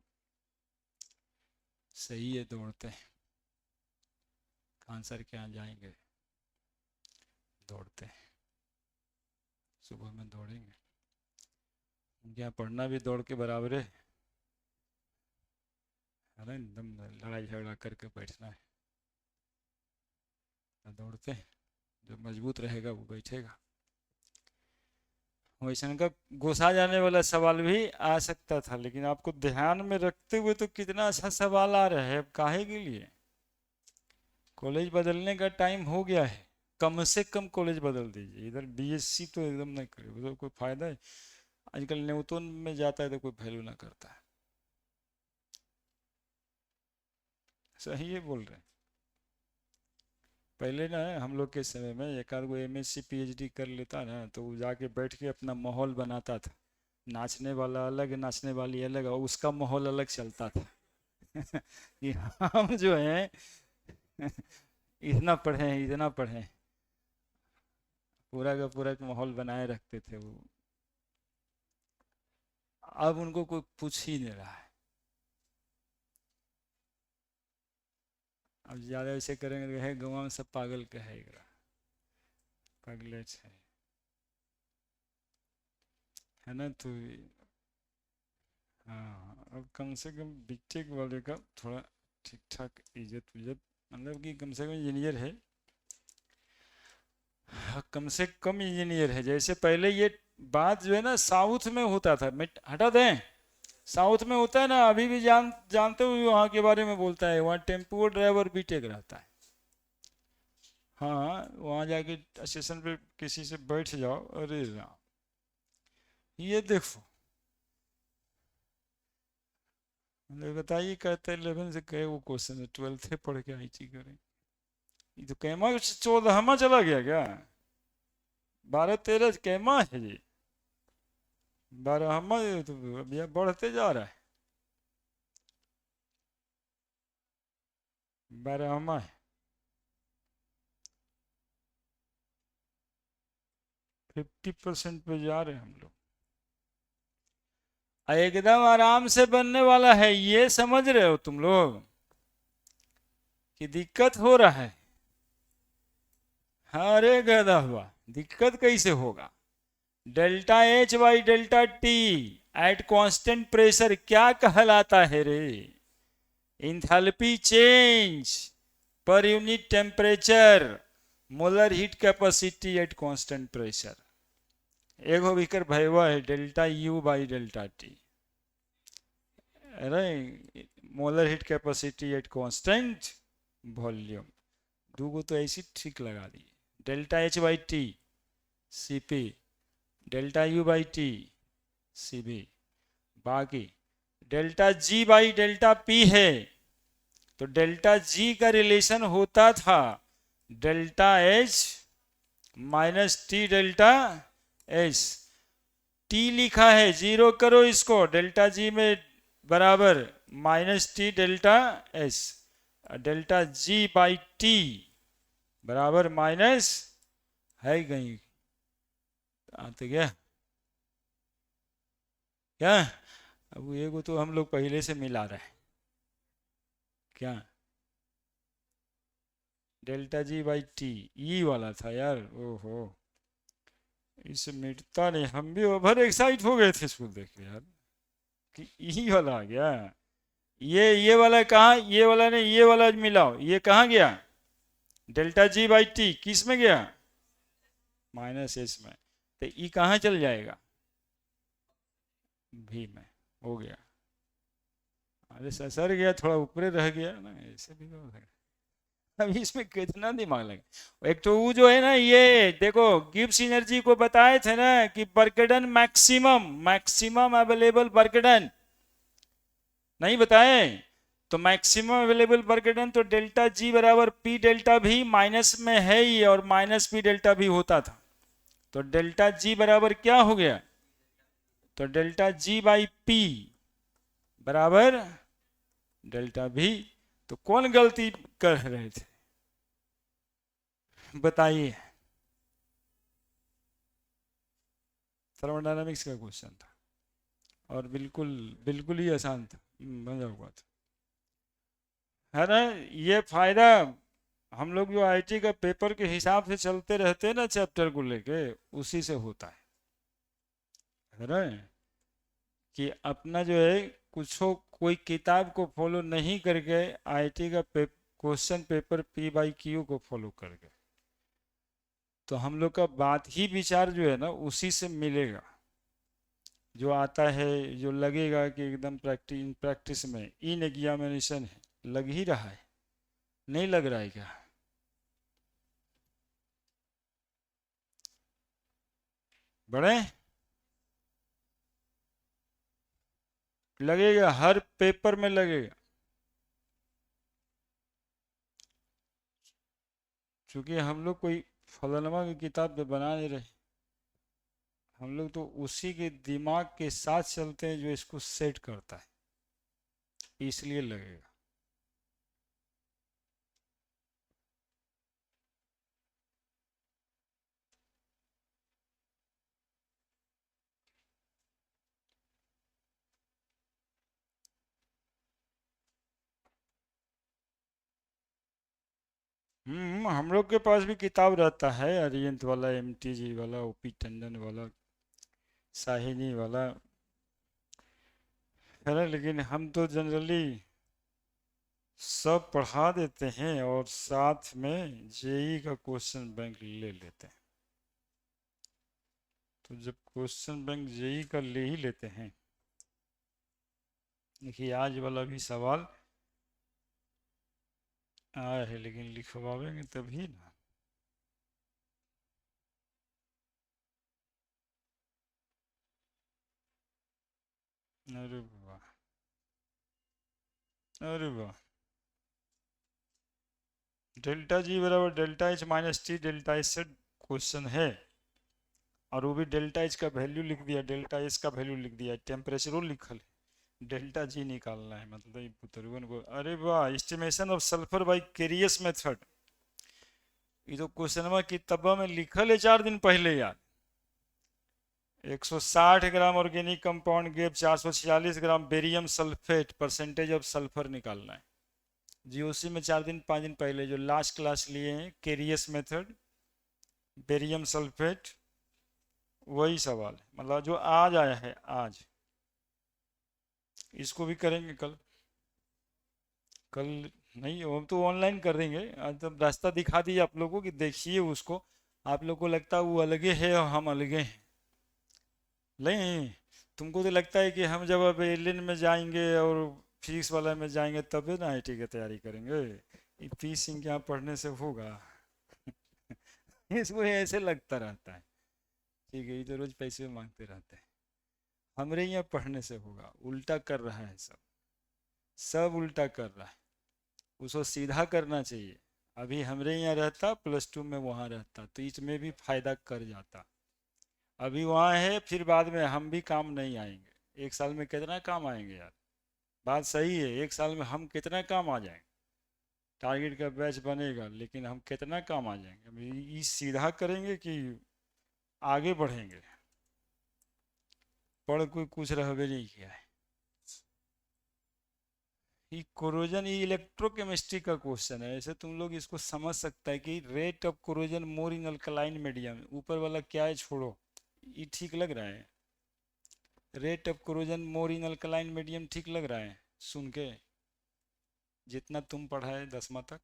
सही है दौड़ते हैं, खान सर के यहाँ जाएंगे दौड़ते हैं, सुबह में दौड़ेंगे, उनके यहाँ पढ़ना भी दौड़ के बराबर है ना, एकदम लड़ाई झगड़ा करके बैठना है, दौड़ते हैं, जो मजबूत रहेगा वो बैठेगा। वैसे का घुसा जाने वाला सवाल भी आ सकता था, लेकिन आपको ध्यान में रखते हुए तो कितना अच्छा सवाल आ रहा है। अब काहे के लिए, कॉलेज बदलने का टाइम हो गया है, कम से कम कॉलेज बदल दीजिए। इधर बीएससी तो एकदम नहीं करे, तो कोई फायदा है। आजकल न्यूटन में जाता है तो कोई वैल्यू ना करता है। सही है बोल रहे हैं। पहले ना हम लोग के समय में एक आध गो एमएससी पीएचडी कर लेता ना तो वो जाके बैठ के अपना माहौल बनाता था, नाचने वाला अलग, नाचने वाली अलग, और उसका माहौल अलग चलता था कि हम जो है इतना पढ़े हैं, इतना पढ़े हैं, पूरा का पूरा माहौल बनाए रखते थे वो। अब उनको कोई पूछ ही नहीं रहा है। अब ज़्यादा ऐसे करेंगे है गाँव में सब पागल कहेगा, पागल है ना। तो हाँ, अब कम से कम बीटेक वाले का थोड़ा ठीक ठाक इज्जत विज्जत, मतलब कि कम से कम इंजीनियर है, हाँ, कम से कम इंजीनियर है। जैसे पहले ये बात जो है ना साउथ में होता था, हटा दें, साउथ में होता है ना, अभी भी जानते हो वहाँ के बारे में बोलता है, वहाँ टेम्पो ड्राइवर बीटेक रहता है। हाँ, वहाँ जाके स्टेशन पे किसी से बैठ जाओ, अरे राम, ये देखो, बताइए, कहते 11 से कहे वो क्वेश्चन है, 12th पढ़ के आईटी करें। ये तो कैमा 14वां चला गया क्या, 12 13 कैमा है जी, 12वां तो अभी बढ़ते जा रहा है, 12वां है, 50% पे जा रहे हैं हम लोग, एकदम आराम से बनने वाला है। ये समझ रहे हो तुम लोग कि दिक्कत हो रहा है। अरे गधा हुआ, दिक्कत कैसे होगा, delta H by delta T at constant pressure क्या कहलाता है रे, enthalpy change per unit temperature, molar heat capacity at constant pressure. एगो विकर भयवा है delta U by delta T, अरे molar heat capacity at constant volume, दूगो तो ऐसी ठीक लगा दी, delta H by T C P, delta U by T C V, बाकी delta G by delta P है, तो डेल्टा जी का रिलेशन होता था delta H minus T delta H, T लिखा है, जीरो करो इसको, डेल्टा जी में बराबर minus T delta H, delta G by T बराबर माइनस है कहीं आते क्या क्या, अब ये तो हम लोग पहले से मिला रहे हैं क्या, delta G by T E वाला था यार, ओहो इसे मिटता नहीं, हम भी ओवर एक्साइट हो गए थे इसको देख के यार कि ई वाला आ गया, ये वाला कहाँ, ये वाला नहीं, ये वाला मिलाओ, ये कहाँ गया, डेल्टा जी बाई टी किस में गया, माइनस एस में, तो ई कहाँ चल जाएगा, भी में, हो गया, अरे सर गया, थोड़ा ऊपर रह गया ना, ऐसे भी हो सकता। अभी इसमें कितना दिमाग लगे, एक तो वो जो है ना, ये देखो गिब्स एनर्जी को बताए थे ना कि बर्कडन मैक्सिमम, मैक्सिमम अवेलेबल बर्कडन नहीं बताए, तो मैक्सिमम अवेलेबल बर्कडन तो डेल्टा जी बराबर पी डेल्टा भी माइनस में है ही, और माइनस पी डेल्टा भी होता था, तो डेल्टा जी बराबर क्या हो गया, तो डेल्टा जी बाई पी बराबर डेल्टा भी। तो कौन गलती कर रहे थे बताइए? थर्मोडायनामिक्स का क्वेश्चन था और बिल्कुल बिल्कुल ही आसान था, मजा हुआ था, है ना। ये फायदा हम लोग जो आईटी का पेपर के हिसाब से चलते रहते हैं ना चैप्टर को लेके, उसी से होता है ना। कि अपना जो है कुछ कोई किताब को फॉलो नहीं करके आईटी का question paper P by Q को फॉलो करके, तो हम लोग का बात ही विचार जो है ना उसी से मिलेगा। जो आता है, जो लगेगा कि एकदम प्रैक्टिस में इन एग्जामिनेशन है, लग ही रहा है, नहीं लग रहा है क्या? बड़े लगेगा, हर पेपर में लगेगा। क्योंकि हम लोग कोई फलनवा की किताब पे बना नहीं रहे, हम लोग तो उसी के दिमाग के साथ चलते हैं जो इसको सेट करता है, इसलिए लगेगा। हम लोग के पास भी किताब रहता है, अरियंत वाला, एमटीजी वाला, ओपी टंडन वाला, साहिनी वाला, है ना। लेकिन हम तो जनरली सब पढ़ा देते हैं और साथ में जेई का क्वेश्चन बैंक ले लेते हैं। तो जब क्वेश्चन बैंक जेई का ले ही लेते हैं, देखिए आज वाला भी सवाल आया है, लेकिन लिखवाएंगे तभी ना। अरे वाह, अरे वाह। डेल्टा जी बराबर delta H minus T delta H से क्वेश्चन है, और वो भी डेल्टा एच का वैल्यू लिख दिया, डेल्टा एच का वैल्यू लिख दिया, टेम्परेचर लिखल है, डेल्टा जी निकालना है, मतलब ये बुतरुवन को। अरे वाह, estimation of sulphur by carious method, ये तो क्वेश्चन की तब्बा में लिखल है 4 दिन पहले यार। 160 gram organic compound gave 446 gram barium sulphate, percentage of sulphur निकालना है। जीओसी में 4 दिन 5 दिन पहले जो लास्ट क्लास लिए हैं, केरियस मेथड, बेरियम सल्फेट, वही सवाल है, मतलब जो आज आया है आज। इसको भी करेंगे कल। कल नहीं, हम तो ऑनलाइन कर देंगे आज, तो रास्ता दिखा दिए आप लोगों को कि देखिए उसको। आप लोग को लगता है वो अलगे है और हम अलगे हैं, नहीं। तुमको तो लगता है कि हम जब अब एलियन में जाएंगे और फिजिक्स वाला में जाएंगे तब ना आईटी की तैयारी करेंगे, ये पी सिंह के यहाँ पढ़ने से होगा? इसको ऐसे लगता रहता है, ठीक है, ये तो रोज पैसे मांगते रहते हैं। हमरे यहाँ पढ़ने से होगा? उल्टा कर रहा है सब, सब उल्टा कर रहा है। उसको सीधा करना चाहिए। अभी हमरे यहाँ रहता, +2 में वहाँ रहता, तो इसमें भी फायदा कर जाता। अभी वहाँ है, फिर बाद में हम भी काम नहीं आएंगे। 1 साल में कितना काम आएंगे यार? बात सही है, 1 साल में हम कितना काम आ जाएंगे? टारगेट का बैच बनेगा, लेकिन हम कितना काम आ जाएंगे? अभी ये सीधा करेंगे कि आगे बढ़ेंगे? पढ़ कोई कुछ रह भी नहीं किया है। ये कोरोजन, ये इलेक्ट्रोकेमिस्ट्री का क्वेश्चन है, ऐसे तुम लोग इसको समझ सकता है कि rate of corrosion more in alkaline medium, ऊपर वाला क्या है छोड़ो, ये ठीक लग रहा है? Rate of corrosion more in alkaline medium ठीक लग रहा है सुन के? जितना तुम पढ़ा है 10वीं तक,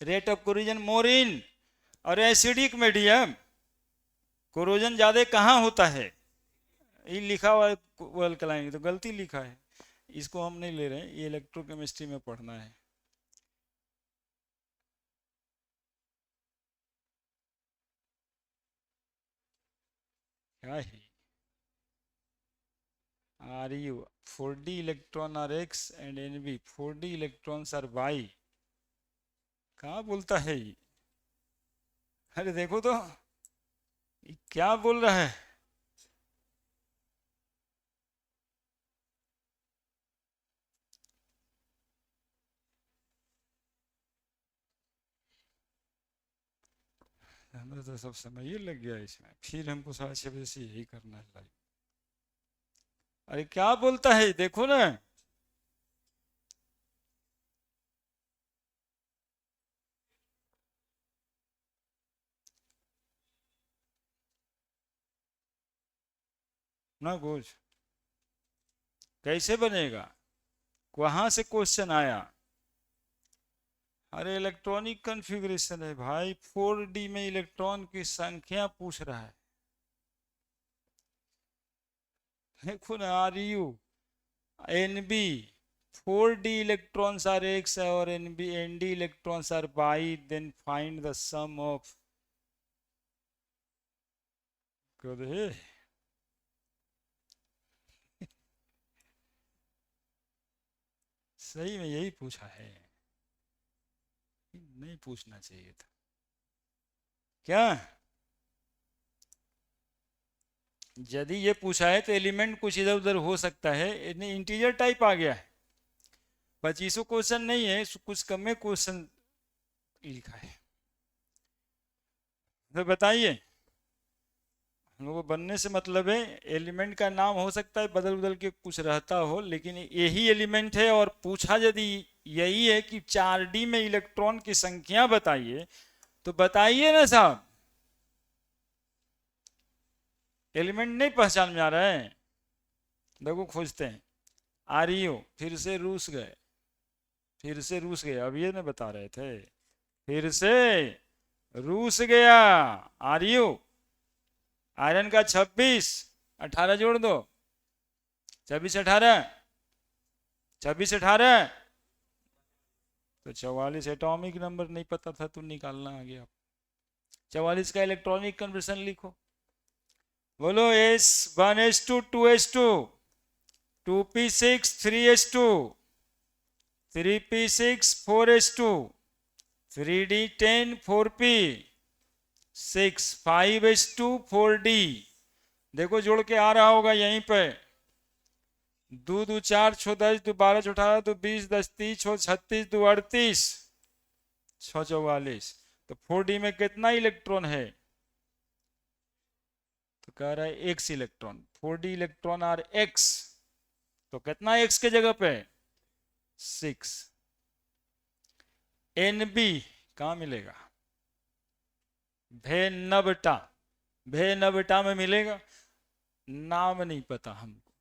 रेट ऑफ कोरोजन मोर इन, और एसिडिक मीडियम, कोरोजन ज्यादा कहाँ होता है? ये लिखा हुआ है वो अल्कलाइन, तो गलती लिखा है, इसको हम नहीं ले रहे हैं, ये इलेक्ट्रोकेमिस्ट्री में पढ़ना है। क्या है? Ru 4d electron are x and Nb 4d electrons are y, कहाँ बोलता है ये? अरे देखो तो, ये क्या बोल रहा है? तो सब समय ये लग गया इसमें, फिर हमको 6:30 से यही करना है लाइव। अरे क्या बोलता है देखो ना। ना कुछ कैसे बनेगा, वहां से क्वेश्चन आया। अरे इलेक्ट्रॉनिक कॉन्फ़िगरेशन है भाई, 4D में इलेक्ट्रॉन की संख्या पूछ रहा है। देखो ना, R U N B 4D electrons are x or ND electrons are y, then find the sum of गधे। सही में यही पूछा है, नहीं पूछना चाहिए था क्या। यदि ये पूछा है तो एलिमेंट कुछ इधर उधर हो सकता है, इंटीजर टाइप आ गया है। 25 क्वेश्चन नहीं है, कुछ कम में क्वेश्चन लिखा है। तो बताइए, हम लोग को बनने से मतलब है एलिमेंट का नाम हो सकता है बदल बदल के कुछ रहता हो, लेकिन यही एलिमेंट है। और पूछा यदि यही है कि 4D में इलेक्ट्रॉन की संख्या बताइए, तो बताइए ना साहब। एलिमेंट नहीं पहचान में आ रहा है, देखो खोजते हैं। आरियो फिर से रूस गए, फिर से रूस गए, अब ये ना बता रहे थे, फिर से रूस गया। आरियो आयरन का 26, 18 जोड़ दो, 26 18, 26 18 तो 44। एटॉमिक नंबर नहीं पता था तो निकालना आ गया। 44 का इलेक्ट्रॉनिक कन्वर्जन लिखो, बोलो। S1S2 2S2 2p6 3S2 3p6 4S2 3d10 4p 6 5S2 4d। देखो जोड़ के आ रहा होगा यहीं पे। 2 2 4 6 10 2 12 6 18 2 20 10 30 6 36 2 38 6 44। तो 4d में कितना इलेक्ट्रॉन है, तो कह रहा है x electron. 4d electron are x, तो कितना x के जगह पे 6। Nb कहाँ मिलेगा, भेनबटा, भेनबटा में मिलेगा। नाम नहीं पता हमको,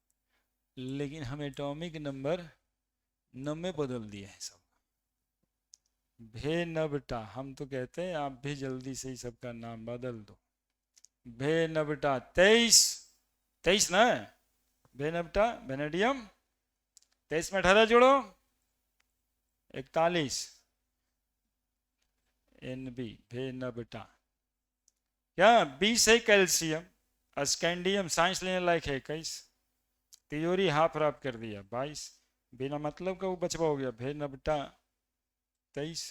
लेकिन हम एटॉमिक नंबर में बदल दिए हैं सब। भेनबटा, हम तो कहते हैं आप भी जल्दी से ही सबका नाम बदल दो। भेनबटा 23, 23 ना, भेनबटा वेनेडियम 23 में 18 जोड़ो 41। Nb भेनबटा क्या 20 है कैल्शियम। स्कैंडियम साइंस लेने लायक है 21। तिजोरी हाफ राफ कर दिया 22, बिना मतलब का वो बचवा हो गया। भेनबटा 23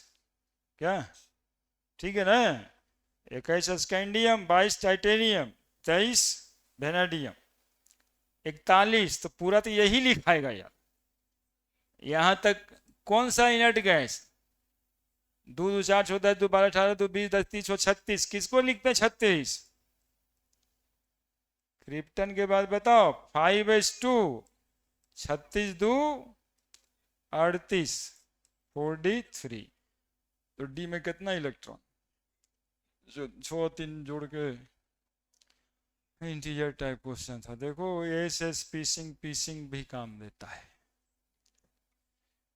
क्या, ठीक है ना। 21 स्कैंडियम, 22 टाइटेनियम, 23 वेनेडियम, 41। तो पूरा तो यही लिखाएगा यार। यहां तक कौन सा इनर्ट गैस, 2 2 4 6 10 2 12 18 2 20 10 30 36, किसको लिखते हैं 36। क्रिप्टन के बाद बताओ 5s2 36 2 38 4d3। तो डी में कितना इलेक्ट्रॉन, जो 6 3 जोड़ के इंटीजर टाइप क्वेश्चन था। देखो एस पीसिंग, पीसिंग भी काम देता है,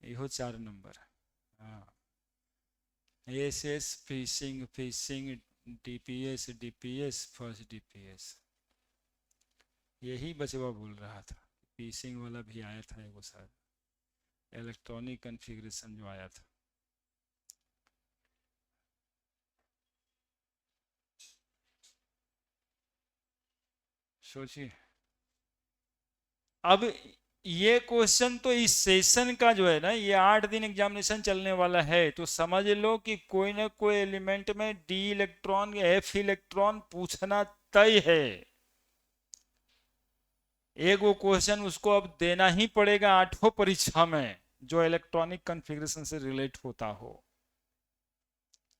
यो 4 नंबर। हाँ, एस पीसिंग, पीसिंग डीपीएस, डीपीएस फर्स्ट डीपीएस, यही बचवा बोल रहा था। पीसिंग वाला भी आया था वो शायद, इलेक्ट्रॉनिक कॉन्फ़िगरेशन जो आया था। सोचिए, अब ये क्वेश्चन तो इस सेशन का जो है ना, ये 8 दिन एग्जामिनेशन चलने वाला है, तो समझ लो कि कोई ना कोई एलिमेंट में डी इलेक्ट्रॉन या एफ इलेक्ट्रॉन पूछना तय है। एक वो क्वेश्चन उसको अब देना ही पड़ेगा 8वां परीक्षा में, जो इलेक्ट्रॉनिक कॉन्फ़िगरेशन से रिलेट होता हो।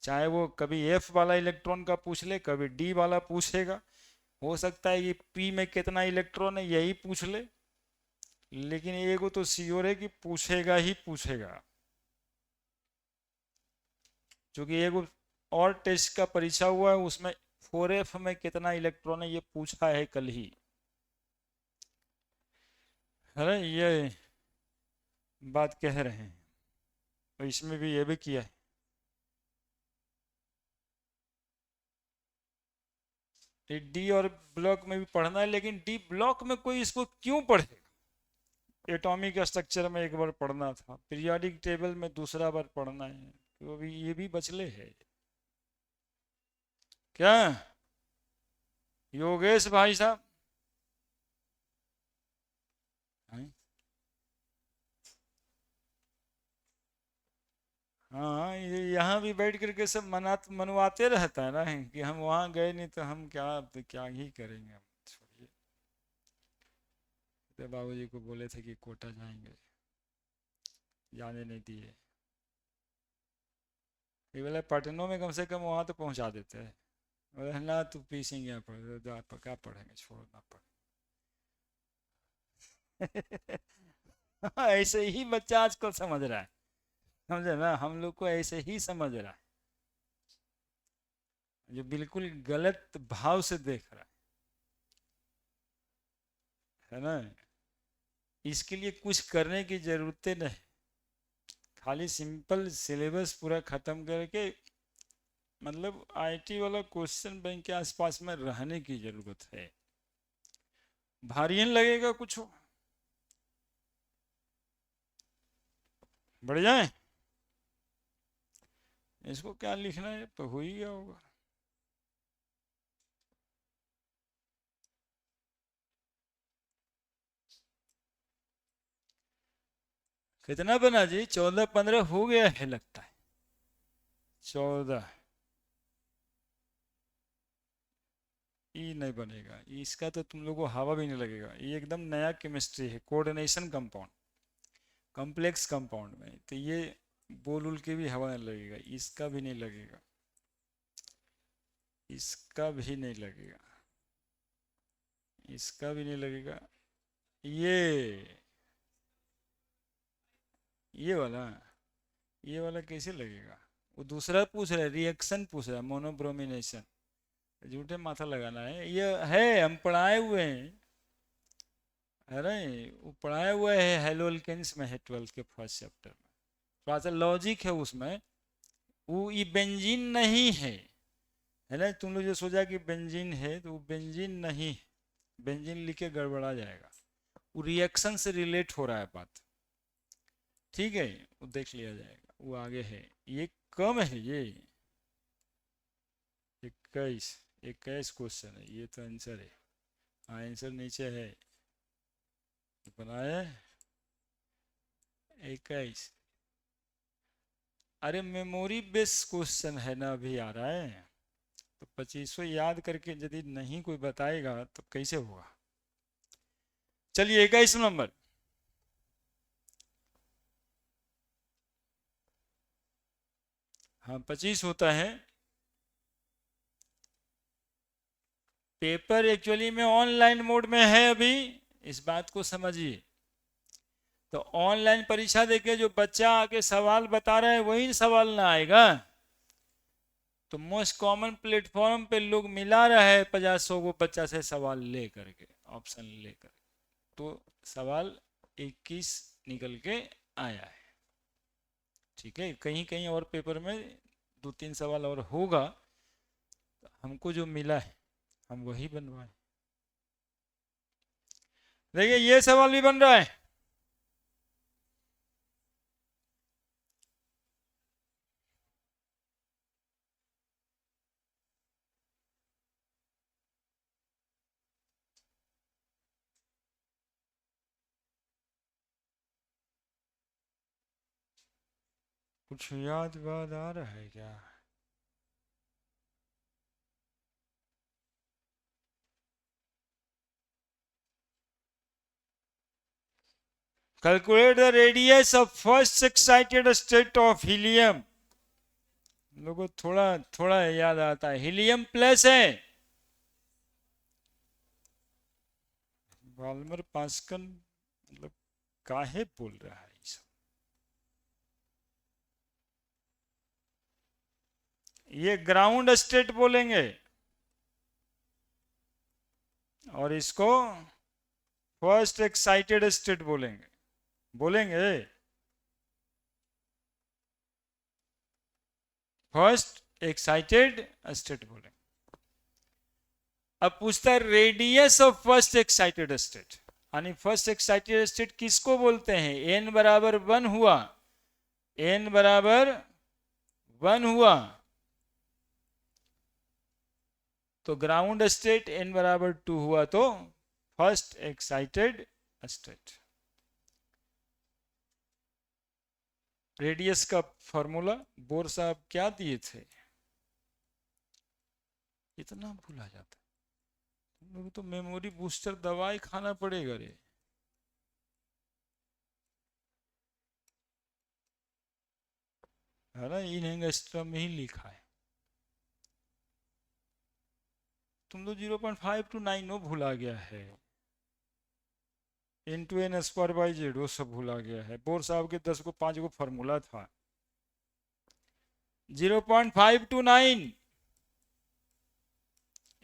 चाहे वो कभी एफ वाला इलेक्ट्रॉन का पूछ ले, कभी डी वाला पूछेगा, हो सकता है कि पी में कितना इलेक्ट्रॉन है यही पूछ ले, लेकिन एगो तो श्योर है कि पूछेगा ही पूछेगा, क्योंकि एगो और टेस्ट का परीक्षा हुआ है उसमें 4f में कितना इलेक्ट्रॉन है ये पूछा है कल ही। अरे ये बात कह रहे हैं, तो इसमें भी ये भी किया है। डी और ब्लॉक में भी पढ़ना है, लेकिन डी ब्लॉक में कोई इसको क्यों पढ़ेगा? एटॉमिक स्ट्रक्चर में एक बार पढ़ना था, पीरियोडिक टेबल में दूसरा बार पढ़ना है, तो अभी ये भी बचले है क्या योगेश भाई साहब? हैं? हाँ, ये यहाँ भी बैठ करके सब मनवाते रहता है ना कि हम वहाँ गए नहीं तो हम क्या ही करेंगे, हम छोड़िए। तो बाबूजी को बोले थे कि कोटा जाएंगे, जाने नहीं दिए। ये बोले पटनों में कम से कम वहाँ तो पहुँचा देते हैं। बोले ना तू पीसेंगे यहाँ पर क्या पढ़ेंगे, छोड़ना पड़े। ऐसे ही बच्चा आजकल समझ रहा है, समझे ना, हम लोग को ऐसे ही समझ रहा है, जो बिल्कुल गलत भाव से देख रहा है ना। इसके लिए कुछ करने की जरूरत नहीं, खाली सिंपल सिलेबस पूरा खत्म करके मतलब आईटी वाला क्वेश्चन बैंक के आसपास में रहने की जरूरत है। भारी नहीं लगेगा कुछ, बढ़ जाए। इसको क्या लिखना है तो हो ही गया होगा। कितना बना जी? 14-15 हो गया है लगता है। 14 ई नहीं बनेगा, इसका तो तुम लोगों को हवा भी नहीं लगेगा, ये एकदम नया केमिस्ट्री है, कोऑर्डिनेशन कंपाउंड, कॉम्प्लेक्स कंपाउंड में, तो ये बोल उल के भी हवा नहीं लगेगा, इसका भी नहीं लगेगा, इसका भी नहीं लगेगा, इसका भी नहीं लगेगा। ये वाला, ये वाला कैसे लगेगा? वो दूसरा पूछ रहा है, रिएक्शन पूछ रहा है, मोनोब्रोमिनेशन। झूठे माथा लगाना है, ये है हम पढ़ाए हुए हैं। अरे वो पढ़ाए हुए है, हेलोल्केन्स में है 12th के फर्स्ट चैप्टर में, थोड़ा सा लॉजिक है उसमें। वो ये बेंजीन नहीं है ना, तुम लोग जो सोचा कि बेंजीन है तो वो बेंजीन नहीं है, बेंजीन लिख के गड़बड़ा जाएगा, वो रिएक्शन से रिलेट हो रहा है बात, ठीक है, वो देख लिया जाएगा, वो आगे है, ये कम है ये 21, 21 क्वेश्चन है, ये तो आंसर है। हाँ आंसर नीचे है, बनाए 21। अरे मेमोरी बेस क्वेश्चन है ना, अभी आ रहा है, तो 2500 याद करके यदि नहीं कोई बताएगा तो कैसे होगा। चलिए 21 नंबर, हाँ 25 होता है। पेपर एक्चुअली में ऑनलाइन मोड में है अभी, इस बात को समझिए। तो ऑनलाइन परीक्षा देके जो बच्चा आके सवाल बता रहा है वही सवाल ना आएगा, तो मोस्ट कॉमन प्लेटफॉर्म पे लोग मिला रहा है 50-100 को बच्चा से सवाल ले करके, ऑप्शन लेकर, तो सवाल 21 निकल के आया है, ठीक है। कहीं कहीं और पेपर में 2-3 सवाल और होगा, हमको जो मिला है हम वही बनवाए। देखिए ये सवाल भी बन रहा है, कुछ याद वाद आ रहा है क्या? Calculate the radius of first excited state of helium. लोगों को थोड़ा थोड़ा याद आता है, हीलियम प्लस है। वाल्मर पास्कल मतलब काहे बोल रहा है ये सब। ये ग्राउंड स्टेट बोलेंगे और इसको फर्स्ट एक्साइटेड स्टेट बोलेंगे। बोलेंगे फर्स्ट एक्साइटेड स्टेट बोलेंगे। अब पूछता है radius of first excited state, यानी फर्स्ट एक्साइटेड स्टेट किसको बोलते हैं। एन बराबर 1 हुआ, एन बराबर 1 हुआ तो ग्राउंड स्टेट, एन बराबर 2 हुआ तो फर्स्ट एक्साइटेड स्टेट। रेडियस का फॉर्मूला बोर साहब क्या दिए थे, इतना भूला जाता है। तुम लोग तो मेमोरी बूस्टर दवाई खाना पड़ेगा रे। है ना, इन एंगस्ट्रम में ही लिखा है। तुम तो 0.5 to 9 भूला गया है। Into N square by Z वो सब भूला गया है। बोर साहब के 10 को 5 को फॉर्मूला था। 0.5 to 9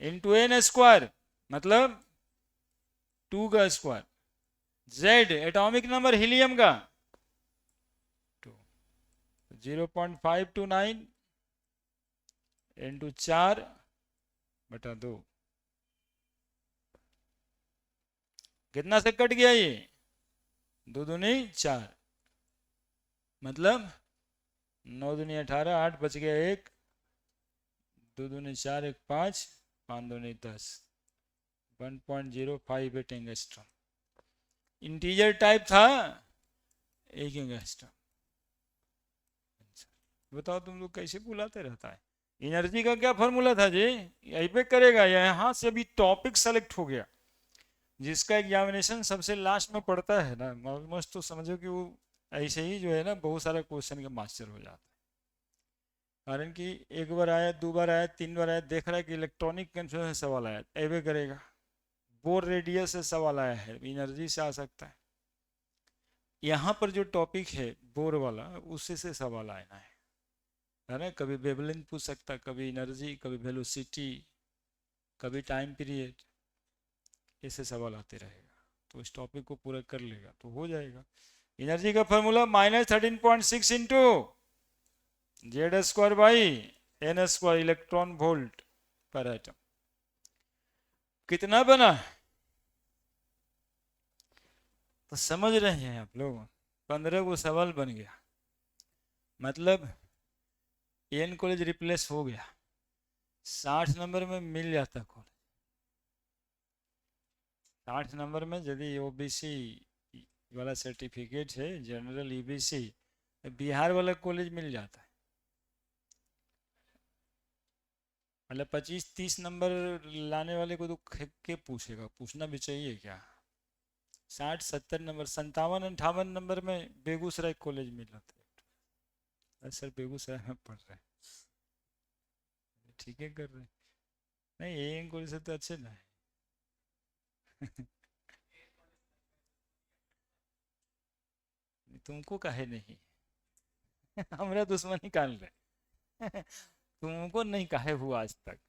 इंटू एन स्क्वायर मतलब 2 का square, Z atomic number helium का 2, 0.5 to 9 इंटू 4/2। कितना से कट गया ये, 2 दूनी 4 मतलब 9 दूनी 18, 8 बच गया 1, 2 दूनी 4, 1 5, 5 दूनी 10, 1.058 एंगस्ट्रॉम। इंटीजर टाइप था, 1 एंगस्ट्रॉम। बताओ तुम लोग कैसे बुलाते रहता है। एनर्जी का क्या फॉर्मूला था जी, यहीं पे करेगा। यहाँ से अभी टॉपिक सेलेक्ट हो गया। जिसका एग्जामिनेशन सबसे लास्ट में पड़ता है ना, ऑलमोस्ट तो समझो कि वो ऐसे ही जो है ना बहुत सारा क्वेश्चन का मास्टर हो जाता है। कारण कि एक बार आया, 2 बार आया, 3 बार आया, देख रहा है कि इलेक्ट्रॉनिक कंफर्मेशन से सवाल आया, एवे करेगा। बोर रेडियस से सवाल आया है, एनर्जी से आ सकता है। यहाँ पर जो टॉपिक है बोर वाला, उसी से सवाल आना है ना। कभी वेवलेंथ पूछ सकता, कभी एनर्जी, कभी वेलोसिटी, कभी टाइम पीरियड, ऐसे सवाल आते रहेगा। तो इस टॉपिक को पूरा कर लेगा तो हो जाएगा। एनर्जी का formula -13.6 into Z square by N square electron volt per atom. कितना बना तो समझ रहे हैं आप लोग। 15 को सवाल बन गया, मतलब एन कॉलेज रिप्लेस हो गया। 60 नंबर में मिल जाता कॉलेज। 60 नंबर में यदि ओबीसी वाला सर्टिफिकेट है, जनरल ईबीसी, बिहार वाला कॉलेज मिल जाता है। मतलब 25-30 नंबर लाने वाले को तो के पूछेगा, पूछना भी चाहिए क्या। 60-70 नंबर, 57-58 नंबर में बेगूसराय कॉलेज मिला था। सर बेगूसराय में पढ़ रहे हैं, ठीक है कर रहे हैं। नहीं ये कॉलेज से तो अच्छे ना है। तुमको काहे नहीं हमारा दुश्मन निकाल रहे तुमको नहीं काहे हुआ आज तक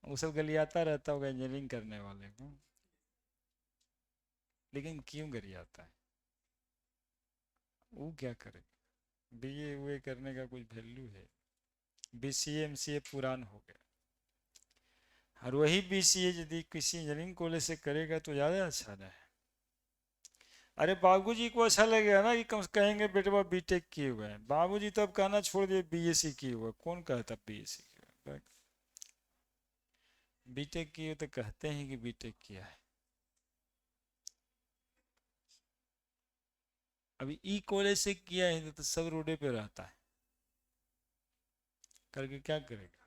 वो सब गलियाता रहता होगा इंजीनियरिंग करने वाले को। लेकिन क्यों गरियाता है, वो क्या करे। बीए हुए करने का कुछ वैल्यू है। बीसीए एमसीए पुरान हो गया। और वही बीसीए यदि किसी इंजीनियरिंग कॉलेज से करेगा तो ज़्यादा अच्छा है। अरे बाबूजी को अच्छा लगेगा ना कि कम कहेंगे बेटा बीटेक किए हुए हैं। बाबूजी तो अब कहना छोड़ दिए बीएससी किए हुए, कौन कहता बीएससी किया। बीटेक किए तो कहते हैं कि बीटेक किया है। अभी ई कॉलेज से किया है तो सब रोडे पे रहता है, करके क्या करेगा।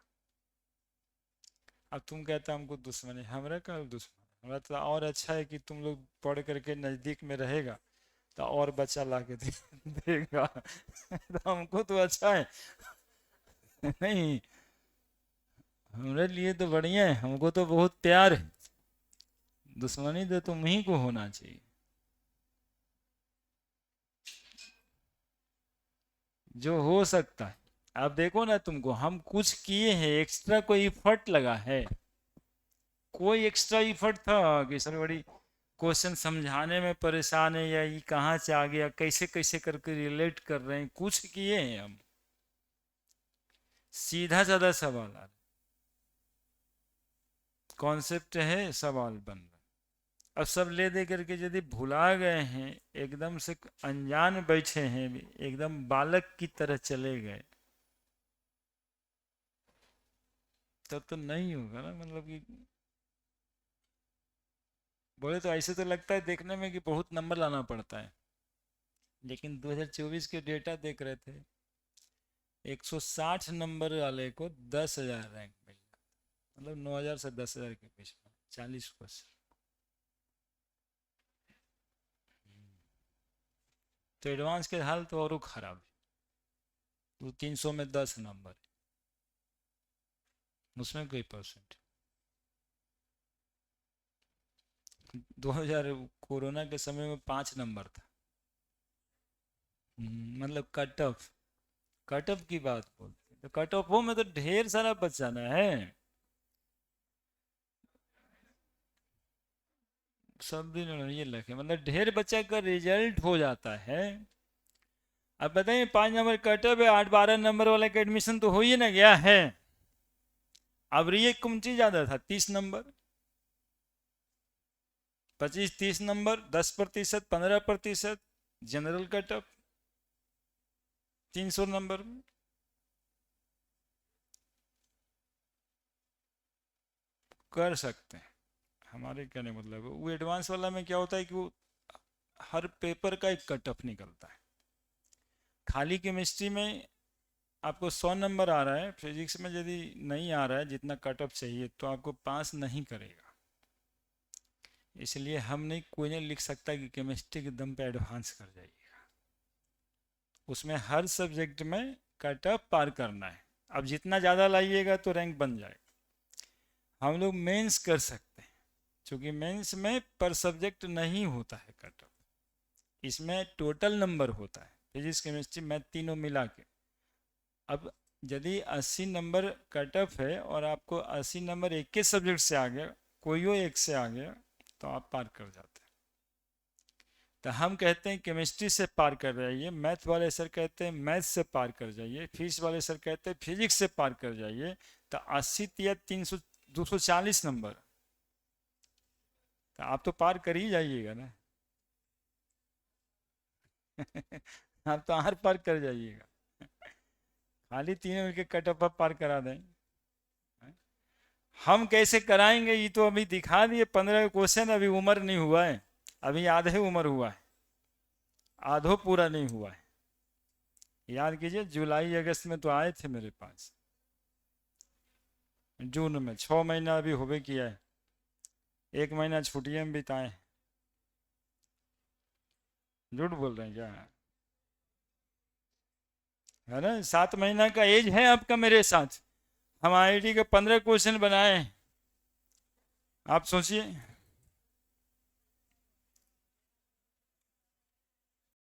अब तुम कहता हमको दुश्मन है, हमारा क्या दुश्मन हमारा तो और अच्छा है कि तुम लोग पढ़ करके नज़दीक में रहेगा तो और बच्चा ला के देगा। तो हमको तो अच्छा है। नहीं, हमारे लिए तो बढ़िया है, हमको तो बहुत प्यार है। दुश्मनी तो तुम ही को होना चाहिए। जो हो सकता है। आप देखो ना, तुमको हम कुछ किए हैं, एक्स्ट्रा कोई इफर्ट लगा है? कोई एक्स्ट्रा इफर्ट था कि सर बड़ी क्वेश्चन समझाने में परेशान है, या ये कहाँ से आ गया, कैसे कैसे करके रिलेट कर रहे हैं, कुछ किए हैं हम? सीधा साधा सवाल आ रहा, कॉन्सेप्ट है, सवाल बन रहा। अब सब ले दे करके यदि भुला गए हैं, एकदम से अनजान बैठे हैं, एकदम बालक की तरह चले गए, तब तो नहीं होगा ना। मतलब कि बोले तो ऐसे तो लगता है देखने में कि बहुत नंबर लाना पड़ता है, लेकिन 2024 के डेटा देख रहे थे, 160 नंबर वाले को 10,000 रैंक मिल, मतलब 9,000 से 10,000 के बीच में 40%। तो एडवांस के हाल तो और खराब है। वो 300 में 10 नंबर, उसमें कोई परसेंट। 2000 कोरोना के समय में 5 नंबर था। मतलब कट ऑफ, कट ऑफ की बात बोलते, तो कट ऑफ हो में तो ढेर सारा बचाना है। सब दिन ये लगे, मतलब ढेर बच्चा का रिजल्ट हो जाता है। अब बताइए, 5 नंबर कट ऑफ है, 8-12 नंबर वाले का एडमिशन तो हो ही ना गया है। अब ये कौन चीज ज्यादा था, 30 number, 25-30 number, 10%, 15%, general cut off 300 number में। कर सकते हैं, हमारे कहने मतलब वो एडवांस वाला में क्या होता है कि वो हर पेपर का एक कट ऑफ निकलता है। खाली केमिस्ट्री में आपको 100 नंबर आ रहा है, फिजिक्स में यदि नहीं आ रहा है जितना कट ऑफ चाहिए, तो आपको पास नहीं करेगा। इसलिए हम नहीं, कोई नहीं लिख सकता कि केमिस्ट्री के दम पे एडवांस कर जाइएगा। उसमें हर सब्जेक्ट में कट ऑफ पार करना है। अब जितना ज़्यादा लाइएगा तो रैंक बन जाएगा। हम लोग मेंस कर सकते हैं, क्योंकि मेंस में पर सब्जेक्ट नहीं होता है कट ऑफ, इसमें टोटल नंबर होता है, फिजिक्स केमिस्ट्री मैथ तीनों मिला के। अब यदि 80 नंबर कट ऑफ है और आपको 80 नंबर एक के सब्जेक्ट से आ गया, कोई एक से आ गया, तो आप पार कर जाते हैं। तो हम कहते हैं केमिस्ट्री से पार कर जाइए, मैथ वाले सर कहते हैं मैथ से पार कर जाइए, फिजिक्स वाले सर कहते हैं फिजिक्स से पार कर जाइए। तो 80 या 300, 240 नंबर, तो आप तो पार कर ही जाइएगा ना। आप तो आर पार कर जाइएगा, खाली 3 के कट ऑफ पार करा दें। हम कैसे कराएंगे, ये तो अभी दिखा दिए 15 क्वेश्चन, अभी उम्र नहीं हुआ है, अभी आधे उम्र हुआ है, आधो पूरा नहीं हुआ है। याद कीजिए, जुलाई अगस्त में तो आए थे मेरे पास, जून में 6 महीना अभी होवे किया है, 1 महीना छुट्टियां में बिताए। झूठ बोल रहे हैं क्या? है ना, 7 महीना का एज है आपका मेरे साथ, हम आईआईटी के 15 क्वेश्चन बनाए। आप सोचिए,